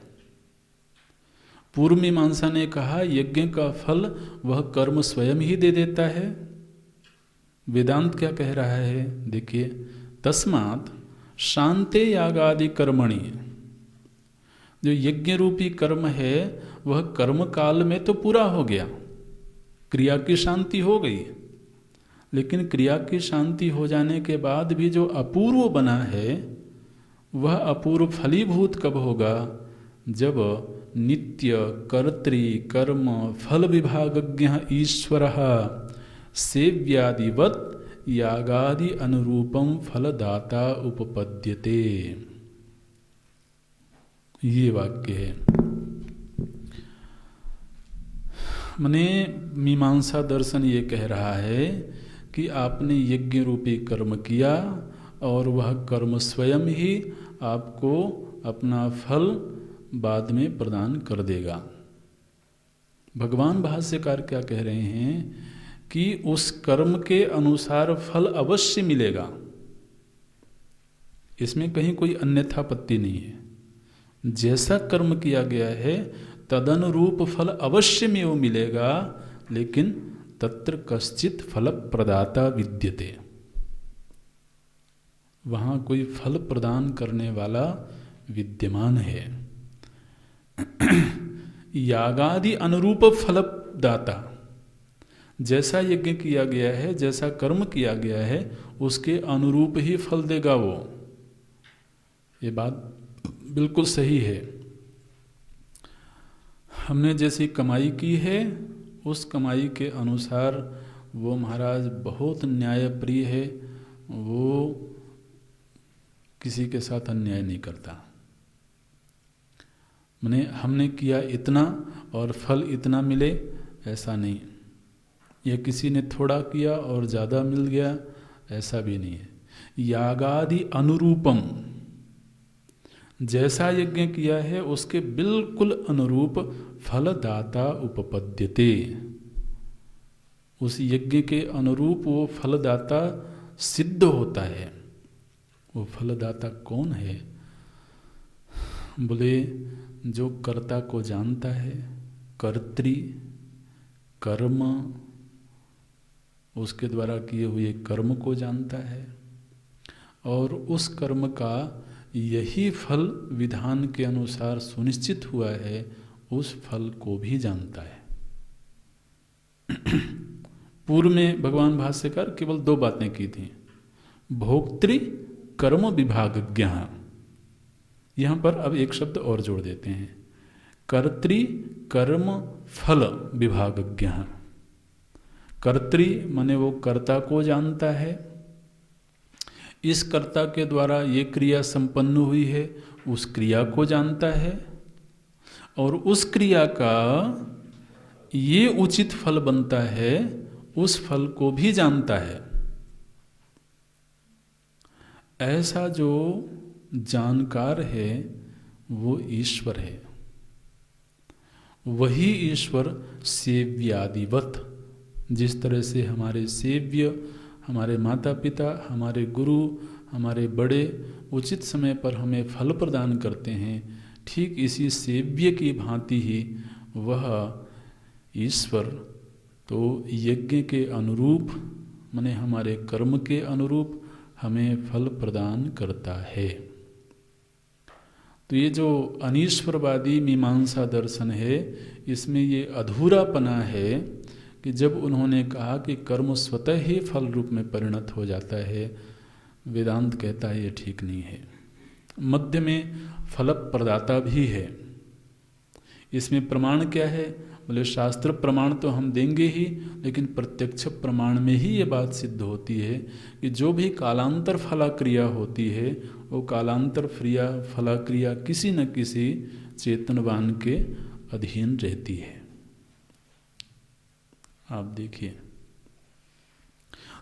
पूर्व मीमांसा ने कहा यज्ञ का फल वह कर्म स्वयं ही दे देता है। वेदांत क्या कह रहा है? देखिए, तस्मात् शांते यागादि कर्मणि, जो यज्ञ रूपी कर्म है वह कर्म काल में तो पूरा हो गया, क्रिया की शांति हो गई, लेकिन क्रिया की शांति हो जाने के बाद भी जो अपूर्व बना है वह अपूर्व फलीभूत कब होगा? जब नित्य कर्तृ कर्म फल विभागज्ञ ईश्वरः सेव्यादिवत् यागादि अनुरूपम फलदाता उपपद्यते। ये वाक्य है। मने मीमांसा दर्शन ये कह रहा है कि आपने यज्ञ रूपी कर्म किया और वह कर्म स्वयं ही आपको अपना फल बाद में प्रदान कर देगा। भगवान भाष्यकार क्या कह रहे हैं कि उस कर्म के अनुसार फल अवश्य मिलेगा, इसमें कहीं कोई अन्यथापत्ति नहीं है। जैसा कर्म किया गया है तदनुरूप फल अवश्य में वो मिलेगा, लेकिन तत्र कश्चित फल प्रदाता विद्यते, वहां कोई फल प्रदान करने वाला विद्यमान है। यागादि अनुरूप फलदाता, जैसा यज्ञ किया गया है, जैसा कर्म किया गया है, उसके अनुरूप ही फल देगा वो। ये बात बिल्कुल सही है। हमने जैसी कमाई की है उस कमाई के अनुसार वो महाराज बहुत न्यायप्रिय है, वो किसी के साथ अन्याय नहीं करता। माने हमने किया इतना और फल इतना मिले, ऐसा नहीं। या किसी ने थोड़ा किया और ज़्यादा मिल गया, ऐसा भी नहीं है। यागादि अनुरूपम, जैसा यज्ञ किया है उसके बिल्कुल अनुरूप फलदाता उपपद्यते, उस यज्ञ के अनुरूप वो फलदाता सिद्ध होता है। वो फलदाता कौन है? बोले जो कर्ता को जानता है, कर्तृ कर्म, उसके द्वारा किए हुए कर्म को जानता है और उस कर्म का यही फल विधान के अनुसार सुनिश्चित हुआ है, उस फल को भी जानता है। पूर्व में भगवान भाष्यकार केवल 2 बातें की थी, भोक्तृ कर्म विभागज्ञ। यहां पर अब एक शब्द और जोड़ देते हैं, कर्तृ कर्म फल विभागज्ञ। कर्तृ माने वो कर्ता को जानता है, इस कर्ता के द्वारा ये क्रिया संपन्न हुई है, उस क्रिया को जानता है, और उस क्रिया का ये उचित फल बनता है, उस फल को भी जानता है। ऐसा जो जानकार है वो ईश्वर है। वही ईश्वर सेव्यादिवत, जिस तरह से हमारे सेव्य, हमारे माता पिता, हमारे गुरु, हमारे बड़े उचित समय पर हमें फल प्रदान करते हैं, ठीक इसी सेव्य की भांति ही वह ईश्वर तो यज्ञ के अनुरूप, माने हमारे कर्म के अनुरूप हमें फल प्रदान करता है। तो ये जो अनीश्वरवादी मीमांसा दर्शन है, इसमें ये अधूरापना है कि जब उन्होंने कहा कि कर्म स्वतः ही फल रूप में परिणत हो जाता है, वेदांत कहता है ये ठीक नहीं है। मध्य में फल प्रदाता भी है। इसमें प्रमाण क्या है? बोले शास्त्र प्रमाण तो हम देंगे ही, लेकिन प्रत्यक्ष प्रमाण में ही ये बात सिद्ध होती है कि जो भी कालांतर फलाक्रिया होती है, वो कालांतर फलाक्रिया किसी न किसी चेतनवान के अधीन रहती है। आप देखिए,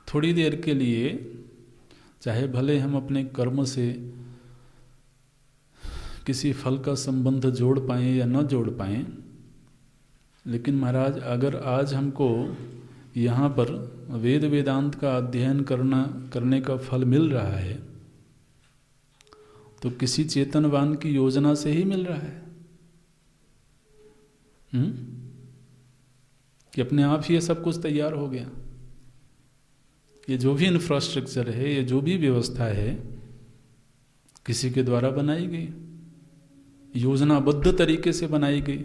थोड़ी देर के लिए चाहे भले हम अपने कर्म से किसी फल का संबंध जोड़ पाएं या न जोड़ पाएं, लेकिन महाराज अगर आज हमको यहाँ पर वेद वेदांत का अध्ययन करने का फल मिल रहा है, तो किसी चेतनवान की योजना से ही मिल रहा है। कि अपने आप ही ये सब कुछ तैयार हो गया। ये जो भी इंफ्रास्ट्रक्चर है, ये जो भी व्यवस्था है, किसी के द्वारा बनाई गई, योजनाबद्ध तरीके से बनाई गई,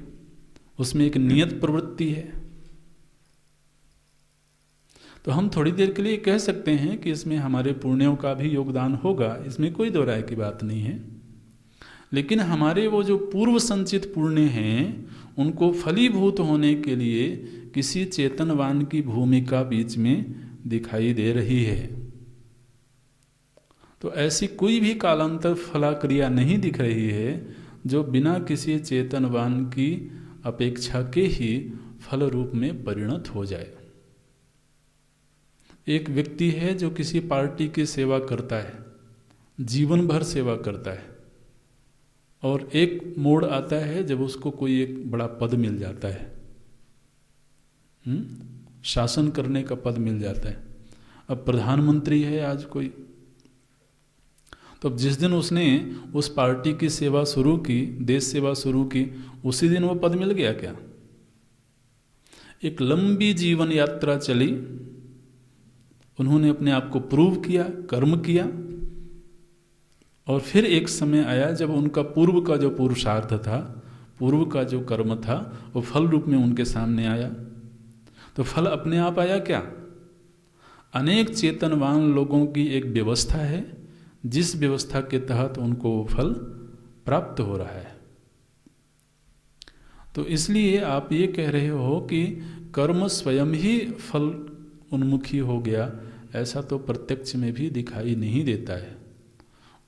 उसमें एक नियत प्रवृत्ति है। तो हम थोड़ी देर के लिए कह सकते हैं कि इसमें हमारे पुण्यों का भी योगदान होगा, इसमें कोई दो राय की बात नहीं है। लेकिन हमारे वो जो पूर्व संचित पुण्य हैं उनको फलीभूत होने के लिए किसी चेतनवान की भूमिका बीच में दिखाई दे रही है। तो ऐसी कोई भी कालांतर फलाक्रिया नहीं दिख रही है जो बिना किसी चेतनवान की अपेक्षा के ही फल रूप में परिणत हो जाए। एक व्यक्ति है जो किसी पार्टी की सेवा करता है, जीवन भर सेवा करता है, और एक मोड़ आता है जब उसको कोई एक बड़ा पद मिल जाता है, शासन करने का पद मिल जाता है। अब प्रधानमंत्री है आज कोई, तो अब जिस दिन उसने उस पार्टी की सेवा शुरू की, देश सेवा शुरू की, उसी दिन वो पद मिल गया क्या? एक लंबी जीवन यात्रा चली, उन्होंने अपने आप को प्रूव किया, कर्म किया, और फिर एक समय आया जब उनका पूर्व का जो पुरुषार्थ था, पूर्व का जो कर्म था, वो फल रूप में उनके सामने आया। तो फल अपने आप आया क्या? अनेक चेतनवान लोगों की एक व्यवस्था है, जिस व्यवस्था के तहत उनको वो फल प्राप्त हो रहा है। तो इसलिए आप ये कह रहे हो कि कर्म स्वयं ही फल उन्मुखी हो गया, ऐसा तो प्रत्यक्ष में भी दिखाई नहीं देता है।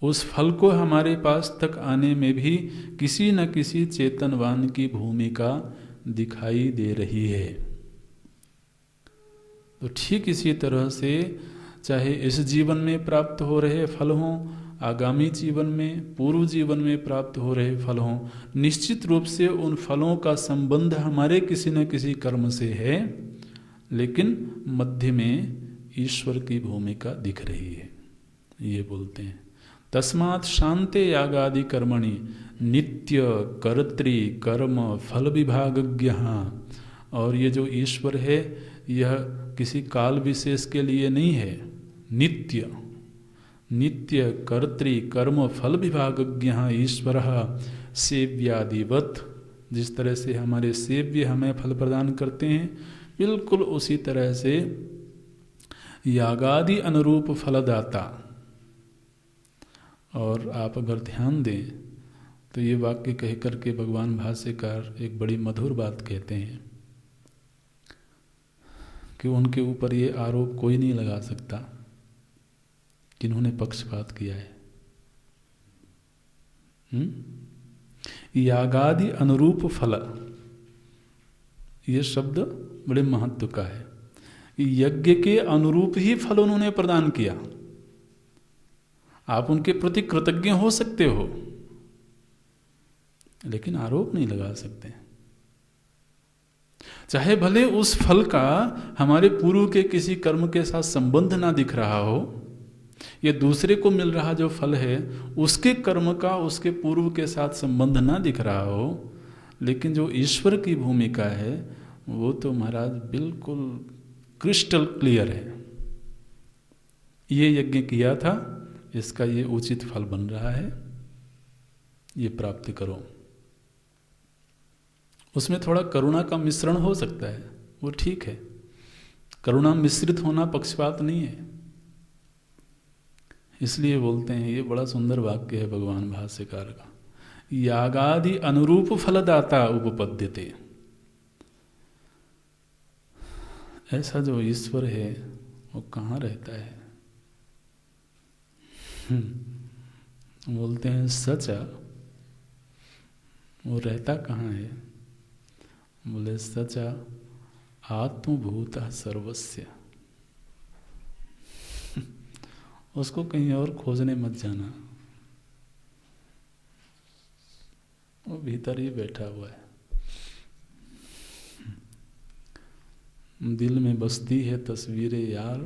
उस फल को हमारे पास तक आने में भी किसी न किसी चेतनवान की भूमिका दिखाई दे रही है। तो ठीक इसी तरह से चाहे इस जीवन में प्राप्त हो रहे फल हों, आगामी जीवन में, पूर्व जीवन में प्राप्त हो रहे फल हों, निश्चित रूप से उन फलों का संबंध हमारे किसी न किसी कर्म से है, लेकिन मध्य में ईश्वर की भूमिका दिख रही है। ये बोलते हैं तस्मात् शांते यागादि कर्मणि नित्य कर्तृ कर्म फल विभागज्ञ। और ये जो ईश्वर है यह किसी काल विशेष के लिए नहीं है, नित्य नित्य कर्तृ कर्म फल विभागज्ञ ईश्वर सेव्यादिवत। जिस तरह से हमारे सेव्य हमें फल प्रदान करते हैं, बिल्कुल उसी तरह से यागादि अनुरूप फलदाता। और आप अगर ध्यान दें तो ये वाक्य कह करके भगवान भाष्यकार एक बड़ी मधुर बात कहते हैं कि उनके ऊपर ये आरोप कोई नहीं लगा सकता कि इन्होंने पक्षपात किया है। यागादि अनुरूप फल, ये शब्द बड़े महत्व का है। यज्ञ के अनुरूप ही फल उन्होंने प्रदान किया। आप उनके प्रति कृतज्ञ हो सकते हो, लेकिन आरोप नहीं लगा सकते। चाहे भले उस फल का हमारे पूर्व के किसी कर्म के साथ संबंध ना दिख रहा हो, ये दूसरे को मिल रहा जो फल है उसके कर्म का उसके पूर्व के साथ संबंध ना दिख रहा हो, लेकिन जो ईश्वर की भूमिका है वो तो महाराज बिल्कुल क्रिस्टल क्लियर है। ये यज्ञ किया था, इसका ये उचित फल बन रहा है, ये प्राप्त करो। उसमें थोड़ा करुणा का मिश्रण हो सकता है, वो ठीक है। करुणा मिश्रित होना पक्षपात नहीं है। इसलिए बोलते हैं, ये बड़ा सुंदर वाक्य है भगवान भाष्यकार का, यागादि अनुरूप फलदाता उपपद्यते। ऐसा जो ईश्वर है वो कहाँ रहता है? बोलते हैं सचा, वो रहता कहाँ है? बोले सचा आत्मभूत सर्वस्य। उसको कहीं और खोजने मत जाना, वो भीतर ही बैठा हुआ है। दिल में बसती है तस्वीरें यार,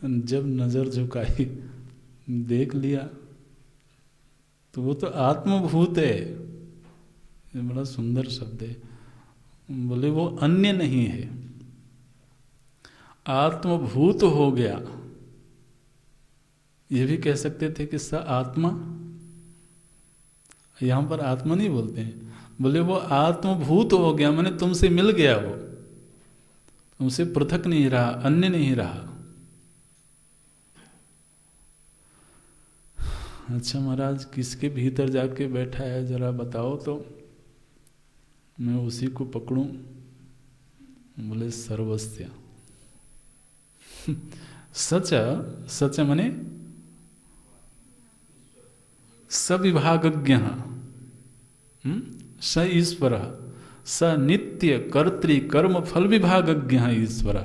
जब नजर झुकाई देख लिया, तो वो तो आत्मभूत है। ये बड़ा सुंदर शब्द है। बोले वो अन्य नहीं है, आत्मभूत हो गया। ये भी कह सकते थे कि स आत्मा, यहां पर आत्मा नहीं बोलते हैं, बोले वो आत्मभूत हो गया, माने तुमसे मिल गया, वो तुमसे पृथक नहीं रहा, अन्य नहीं रहा। अच्छा महाराज, किसके भीतर जाके बैठा है जरा बताओ तो, मैं उसी को पकड़ूं। बोले सर्वस्य। सच सच माने सविभागज्ञ, स ईश्वर, स नित्य कर्तृ कर्म फल विभागज्ञ ईश्वर।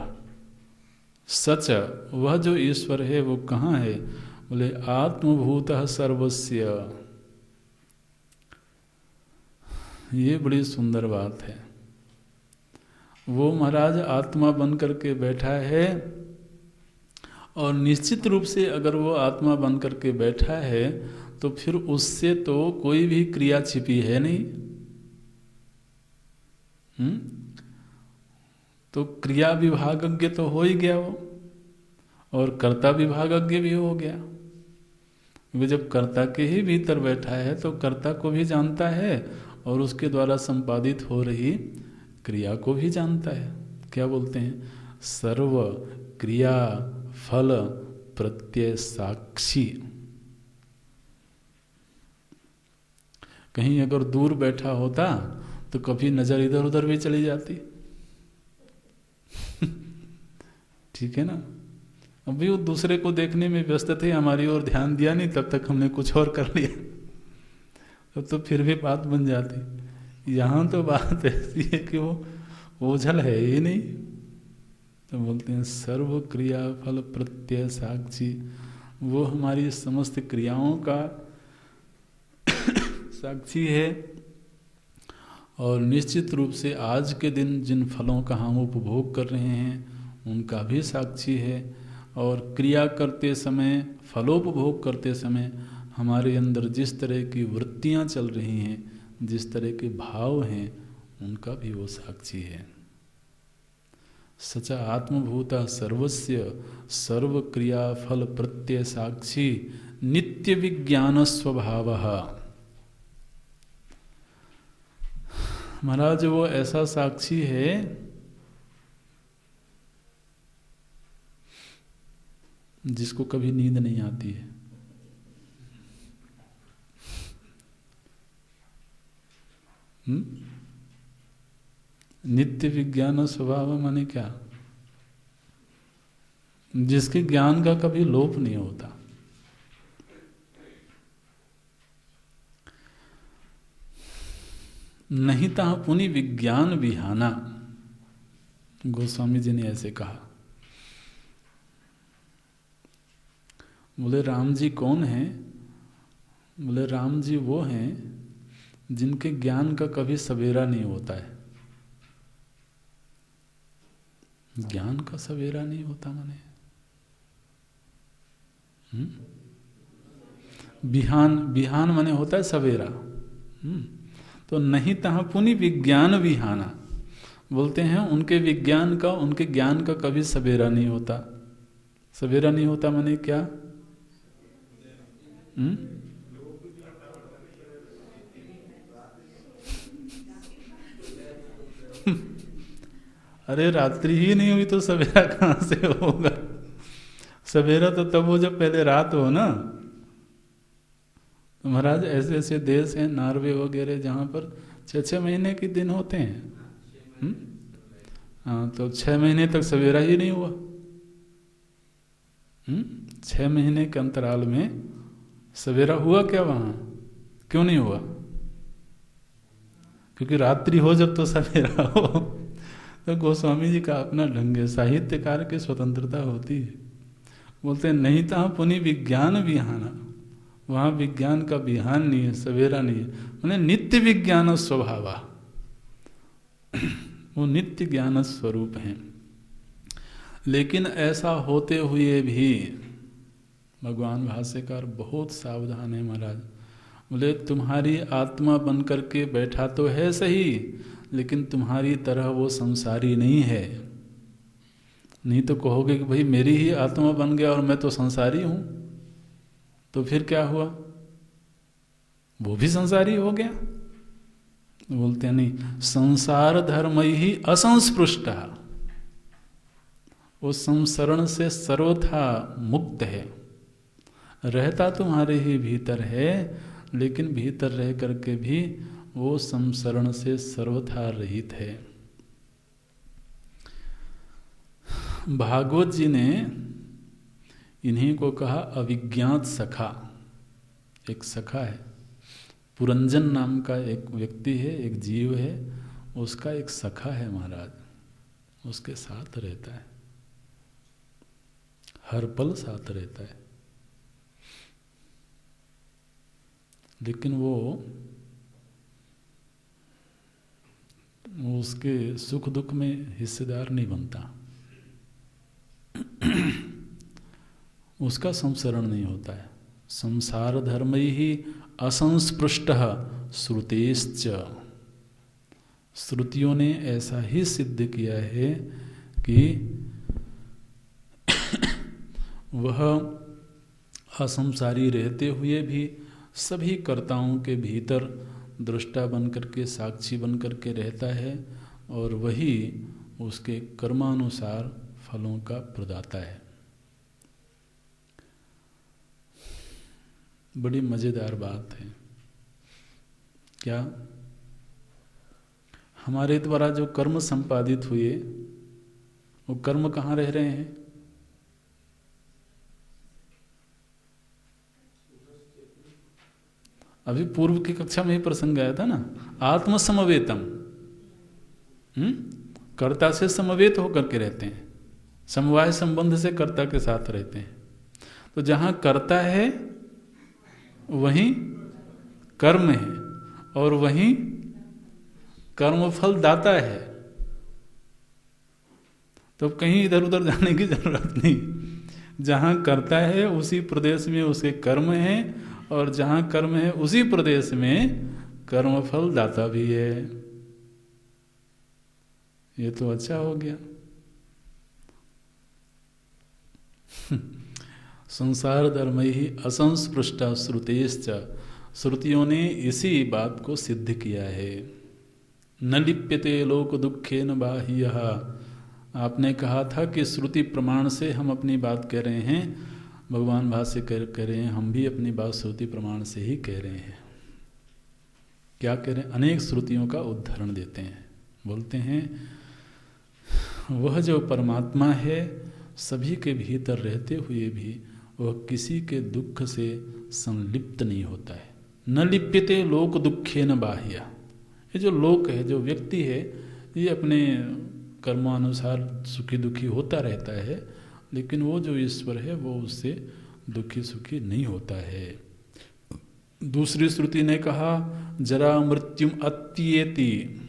सच वह जो ईश्वर है वो कहाँ है? बोले आत्मभूत सर्वस्य। ये बड़ी सुंदर बात है। वो महाराज आत्मा बन करके बैठा है, और निश्चित रूप से अगर वो आत्मा बन करके बैठा है तो फिर उससे तो कोई भी क्रिया छिपी है नहीं। तो क्रिया विभागज्ञ तो हो ही गया वो, और कर्ता विभागज्ञ भी हो गया। वो जब कर्ता के ही भीतर बैठा है तो कर्ता को भी जानता है और उसके द्वारा संपादित हो रही क्रिया को भी जानता है। क्या बोलते हैं? सर्व क्रिया फल प्रत्यय साक्षी। कहीं अगर दूर बैठा होता तो कभी नजर इधर उधर भी चली जाती। ठीक है ना? अभी वो दूसरे को देखने में व्यस्त थे, हमारी ओर ध्यान दिया नहीं, तब तक हमने कुछ और कर लिया, तब तो फिर भी बात बन जाती। यहाँ तो बात ऐसी है कि वो ओझल है ही नहीं। तो बोलते हैं सर्व क्रिया फल प्रत्यय साक्षी। वो हमारी समस्त क्रियाओं का साक्षी है, और निश्चित रूप से आज के दिन जिन फलों का हम उपभोग कर रहे हैं उनका भी साक्षी है। और क्रिया करते समय, फलोपभोग करते समय हमारे अंदर जिस तरह की वृत्तियां चल रही हैं, जिस तरह के भाव हैं, उनका भी वो साक्षी है। सचा आत्मभूता सर्वस्य सर्व क्रिया फल प्रत्यय साक्षी नित्य विज्ञान स्वभाव। महाराज वो ऐसा साक्षी है जिसको कभी नींद नहीं आती है। नित्य विज्ञान स्वभाव माने क्या? जिसके ज्ञान का कभी लोप नहीं होता। नहीं ता पुनि विज्ञान विहाना, गोस्वामी जी ने ऐसे कहा। बोले राम जी कौन है? बोले राम जी वो हैं जिनके ज्ञान का कभी सवेरा नहीं होता है। ज्ञान का सवेरा नहीं होता माने बिहान, बिहान माने होता है सवेरा। तो नहीं तहाँ पुनि विज्ञान विहाना, बोलते हैं उनके विज्ञान का, उनके ज्ञान का कभी सवेरा नहीं होता। सवेरा नहीं होता माने क्या? अरे रात्रि ही नहीं हुई तो सवेरा कहाँ से होगा? सवेरा तो तब हो जब पहले रात हो ना। तो महाराज ऐसे ऐसे देश हैं, नॉर्वे वगैरह, जहाँ पर 6-6 महीने के दिन होते हैं। हाँ, तो 6 महीने तक सवेरा ही नहीं हुआ। 6 महीने के अंतराल में सवेरा हुआ क्या वहाँ? क्यों नहीं हुआ? क्योंकि रात्रि हो जब तो सवेरा हो। तो गोस्वामी जी का अपना ढंग है, साहित्यकार की स्वतंत्रता होती है। बोलते हैं नहीं था पुनि विज्ञान विहाना, वहाँ विज्ञान का विहान नहीं है, सवेरा नहीं है, माने नित्य विज्ञान स्वभाव। वो नित्य ज्ञान स्वरूप हैं। लेकिन ऐसा होते हुए भी भगवान भाष्यकार बहुत सावधान है महाराज। बोले तुम्हारी आत्मा बन करके बैठा तो है सही, लेकिन तुम्हारी तरह वो संसारी नहीं है। नहीं तो कहोगे कि भाई मेरी ही आत्मा बन गया और मैं तो संसारी हूं, तो फिर क्या हुआ? वो भी संसारी हो गया। बोलते हैं नहीं, संसार धर्म ही असंस्पृष्ट, वो संसरण से सर्वथा मुक्त है, रहता तुम्हारे ही भीतर है, लेकिन भीतर रह करके भी वो संसरण से सर्वथा रहित है। भागवत जी ने इन्हीं को कहा अविज्ञात सखा। एक सखा है, पुरंजन नाम का एक व्यक्ति है, एक जीव है, उसका एक सखा है महाराज, उसके साथ रहता है, हर पल साथ रहता है, लेकिन वो उसके सुख दुख में हिस्सेदार नहीं बनता, उसका संसरण नहीं होता है। संसार धर्म ही असंस्पृष्ट श्रुतेश्च, श्रुतियों ने ऐसा ही सिद्ध किया है कि वह असंसारी रहते हुए भी सभी कर्ताओं के भीतर दृष्टा बन करके, साक्षी बन करके रहता है, और वही उसके कर्मानुसार फलों का प्रदाता है। बड़ी मजेदार बात है। क्या हमारे द्वारा जो कर्म संपादित हुए, वो कर्म कहाँ रह रहे हैं? अभी पूर्व की कक्षा में ही प्रसंग आया था ना, आत्मसमवेतम, कर्ता से समवेत होकर के रहते हैं, समवाय संबंध से कर्ता के साथ रहते हैं। तो जहां कर्ता है वहीं कर्म है, और वहीं कर्मफल दाता है। तो कहीं इधर उधर जाने की जरूरत नहीं, जहां कर्ता है उसी प्रदेश में उसके कर्म है, और जहां कर्म है उसी प्रदेश में कर्मफल दाता भी है। ये तो अच्छा हो गया। संसार धर्म ही असंस्पृष्टा श्रुतेश्च, श्रुतियों ने इसी बात को सिद्ध किया है। न लिप्यते लोक दुखे न बाह्यः, आपने कहा था कि श्रुति प्रमाण से हम अपनी बात कह रहे हैं, भगवान भाष्य कह रहे हैं, हम भी अपनी बात श्रुति प्रमाण से ही कह रहे हैं। क्या कह रहे हैं? अनेक श्रुतियों का उदाहरण देते हैं, बोलते हैं वह जो परमात्मा है सभी के भीतर रहते हुए भी वह किसी के दुख से संलिप्त नहीं होता है। न लिप्यते लोक दुखे न बाह्य, ये जो लोक है, जो व्यक्ति है, ये अपने कर्मानुसार सुखी दुखी होता रहता है, लेकिन वो जो ईश्वर है वो उससे दुखी सुखी नहीं होता है। दूसरी श्रुति ने कहा जरा मृत्युम अत्येति,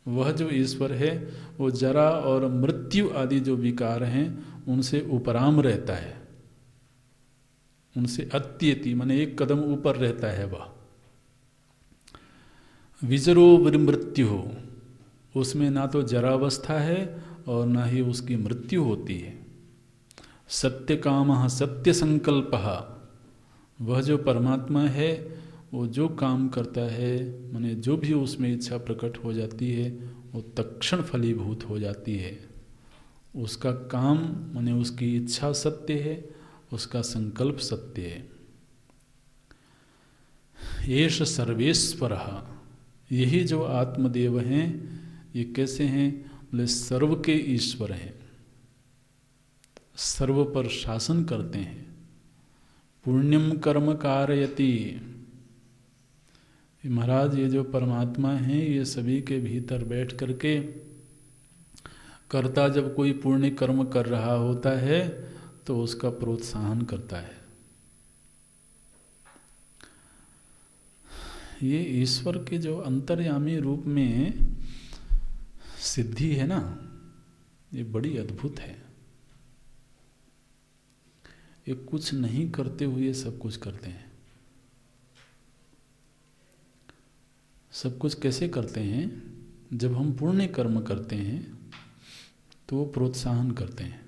वह जो ईश्वर है वो जरा और मृत्यु आदि जो विकार हैं उनसे उपराम रहता है, उनसे अत्येति माने एक कदम ऊपर रहता है वह। विजरो विमृत्यु हो, उसमें ना तो जरावस्था है और ना ही उसकी मृत्यु होती है। सत्य काम सत्य संकल्प, वह जो परमात्मा है वो जो काम करता है माने जो भी उसमें इच्छा प्रकट हो जाती है वो तत्क्षण फलीभूत हो जाती है। उसका काम माने उसकी इच्छा सत्य है, उसका संकल्प सत्य है। येष सर्वेश्वर, यही जो आत्मदेव हैं ये कैसे हैं? बोले सर्व के ईश्वर हैं, सर्व पर शासन करते हैं। पुण्यम कर्म कारयति, महाराज ये जो परमात्मा है ये सभी के भीतर बैठ करके कर्ता जब कोई पुण्य कर्म कर रहा होता है तो उसका प्रोत्साहन करता है। ये ईश्वर के जो अंतर्यामी रूप में सिद्धि है ना, ये बड़ी अद्भुत है। ये कुछ नहीं करते हुए सब कुछ करते हैं। सब कुछ कैसे करते हैं? जब हम पुण्य कर्म करते हैं तो वो प्रोत्साहन करते हैं,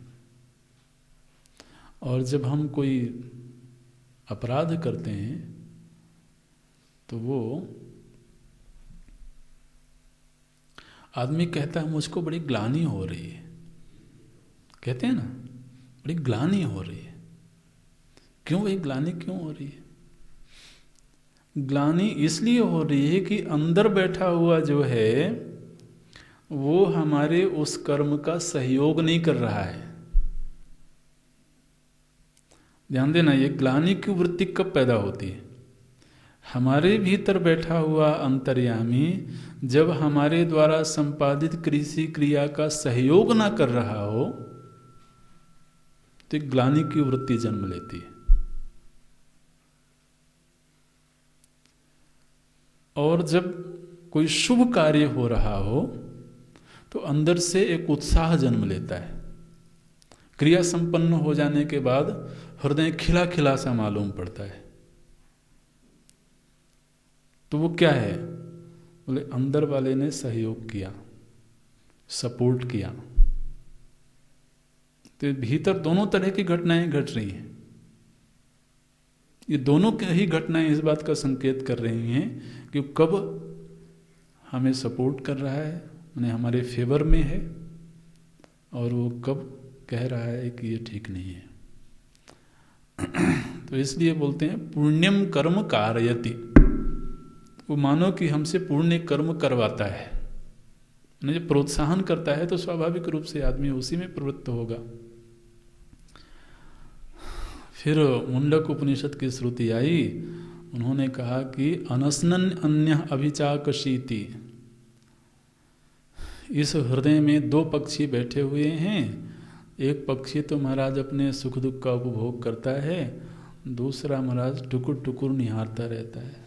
और जब हम कोई अपराध करते हैं तो वो आदमी कहता है मुझको बड़ी ग्लानि हो रही है, कहते हैं ना, बड़ी ग्लानि हो रही है। क्यों भाई ग्लानि क्यों हो रही है? ग्लानि इसलिए हो रही है कि अंदर बैठा हुआ जो है वो हमारे उस कर्म का सहयोग नहीं कर रहा है। ध्यान देना, ये ग्लानि की वृत्ति कब पैदा होती है? हमारे भीतर बैठा हुआ अंतर्यामी जब हमारे द्वारा संपादित किसी क्रिया का सहयोग ना कर रहा हो तो ग्लानि की वृत्ति जन्म लेती है। और जब कोई शुभ कार्य हो रहा हो तो अंदर से एक उत्साह जन्म लेता है। क्रिया संपन्न हो जाने के बाद हृदय खिला खिला सा मालूम पड़ता है। तो वो क्या है? बोले अंदर वाले ने सहयोग किया, सपोर्ट किया। तो भीतर दोनों तरह की घटनाएं घट रही हैं। ये दोनों ही घटनाएं इस बात का संकेत कर रही हैं कि कब हमें सपोर्ट कर रहा है, माने हमारे फेवर में है, और वो कब कह रहा है कि ये ठीक नहीं है। तो इसलिए बोलते हैं पुण्यम कर्म कारयति। वो मानो कि हमसे पुण्य कर्म करवाता है, जब प्रोत्साहन करता है तो स्वाभाविक रूप से आदमी उसी में प्रवृत्त होगा। फिर मुंडक उपनिषद की श्रुति आई, उन्होंने कहा कि अनसनन अन्य अभिचाकशीति। इस हृदय में दो पक्षी बैठे हुए हैं। एक पक्षी तो महाराज अपने सुख दुख का उपभोग करता है, दूसरा महाराज टुकुर टुकुर निहारता रहता है।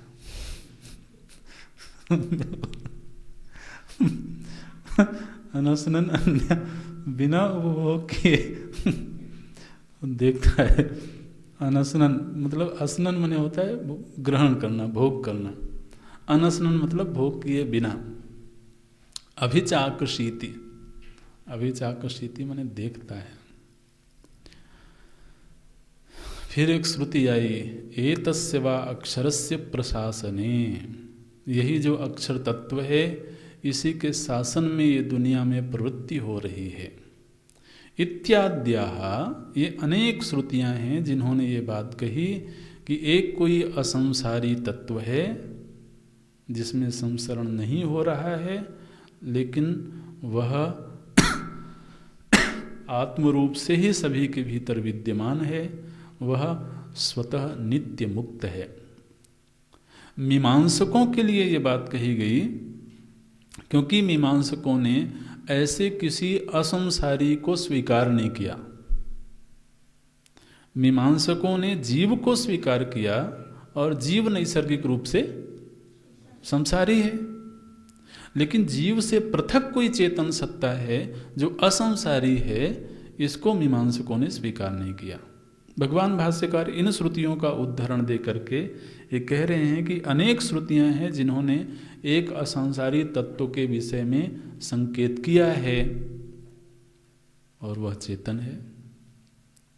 अनसनन अन्य, बिना उपभोग के देखता है। अनसनन मतलब असनन माने होता है ग्रहण करना, भोग करना। अनसनन मतलब भोग किए बिना। अभिचाकशीति, अभिचाकशीति माने देखता है। फिर एक श्रुति आई, एतस्य वा अक्षरस्य प्रशासने। यही जो अक्षर तत्व है इसी के शासन में ये दुनिया में प्रवृत्ति हो रही है। इत्याद्याः, ये अनेक श्रुतियां हैं जिन्होंने ये बात कही कि एक कोई असंसारी तत्व है जिसमें संसरण नहीं हो रहा है, लेकिन वह आत्मरूप से ही सभी के भीतर विद्यमान है। वह स्वतः नित्य मुक्त है। मीमांसकों के लिए ये बात कही गई क्योंकि मीमांसकों ने ऐसे किसी असंसारी को स्वीकार नहीं किया। मीमांसकों ने जीव को स्वीकार किया और जीव नैसर्गिक रूप से संसारी है, लेकिन जीव से पृथक कोई चेतन सत्ता है जो असंसारी है, इसको मीमांसकों ने स्वीकार नहीं किया। भगवान भाष्यकार इन श्रुतियों का उदाहरण दे करके ये कह रहे हैं कि अनेक श्रुतियां हैं जिन्होंने एक असंसारी तत्व के विषय में संकेत किया है और वह चेतन है।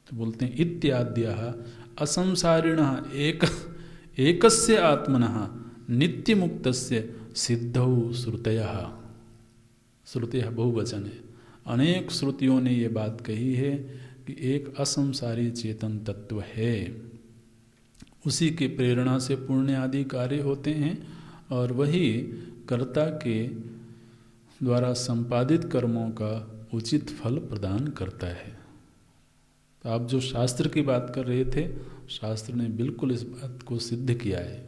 तो बोलते हैं इत्याद्यः असंसारिणः एकस्य आत्मनः नित्य मुक्तस्य सिद्धौ श्रुतयः। श्रुतयः बहुवचन है। अनेक श्रुतियों ने ये बात कही है कि एक असंसारी चेतन तत्व है, उसी की प्रेरणा से पुण्य आदि कार्य होते हैं और वही कर्ता के द्वारा संपादित कर्मों का उचित फल प्रदान करता है। तो आप जो शास्त्र की बात कर रहे थे, शास्त्र ने बिल्कुल इस बात को सिद्ध किया है।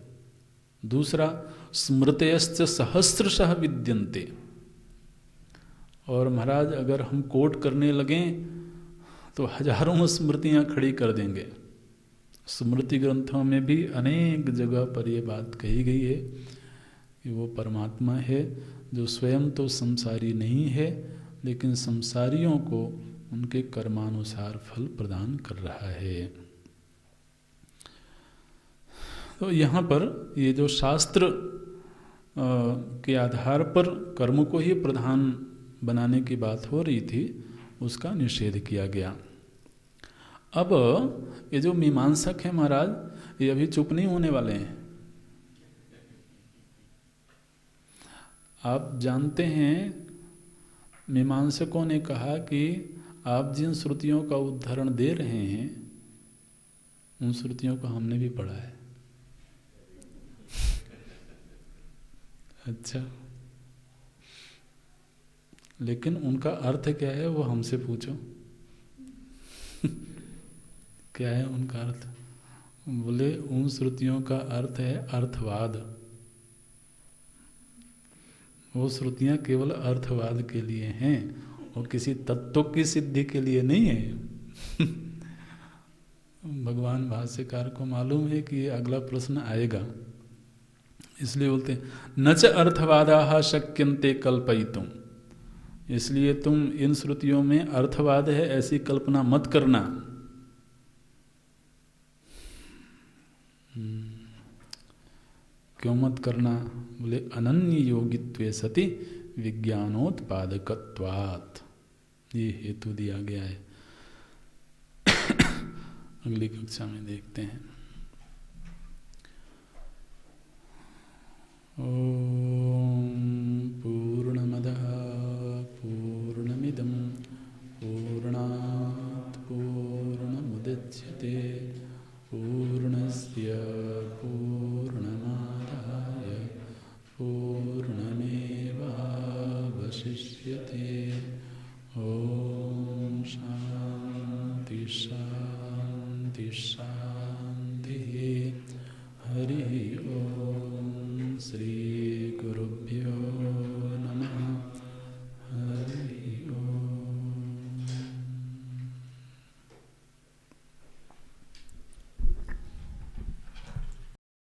दूसरा, स्मृतयश्च सहस्रशः विद्यन्ते। और महाराज अगर हम कोट करने लगें तो हजारों स्मृतियां खड़ी कर देंगे। स्मृति ग्रंथों में भी अनेक जगह पर यह बात कही गई है कि वो परमात्मा है जो स्वयं तो संसारी नहीं है, लेकिन संसारियों को उनके कर्मानुसार फल प्रदान कर रहा है। तो यहाँ पर ये जो शास्त्र के आधार पर कर्म को ही प्रधान बनाने की बात हो रही थी, उसका निषेध किया गया। अब ये जो मीमांसक है महाराज, ये अभी चुप नहीं होने वाले हैं। आप जानते हैं मीमांसकों ने कहा कि आप जिन श्रुतियों का उदाहरण दे रहे हैं उन श्रुतियों को हमने भी पढ़ा है। अच्छा, लेकिन उनका अर्थ क्या है वो हमसे पूछो। क्या है उनका अर्थ? बोले उन श्रुतियों का अर्थ है अर्थवाद। वो श्रुतियां केवल अर्थवाद के लिए हैं, वो किसी तत्व की सिद्धि के लिए नहीं है। भगवान भाष्यकार को मालूम है कि ये अगला प्रश्न आएगा, इसलिए बोलते हैं न च अर्थवादाः शक्यन्ते कल्पयितुम्। इसलिए तुम इन श्रुतियों में अर्थवाद है ऐसी कल्पना मत करना। क्यों मत करना? बोले अनन्य योगित्वे सति विज्ञानोत्पादकत्वात्, ये हेतु दिया गया है। अगली कक्षा में देखते हैं। ओम पूर्णमदः पूर्णमिदं पूर्णात् पूर्णमुदच्यते पूर्णस्य पूर्णमादाय पूर्णमेवावशिष्यते। ओम शांति शांति शांति। हरि ओम। श्री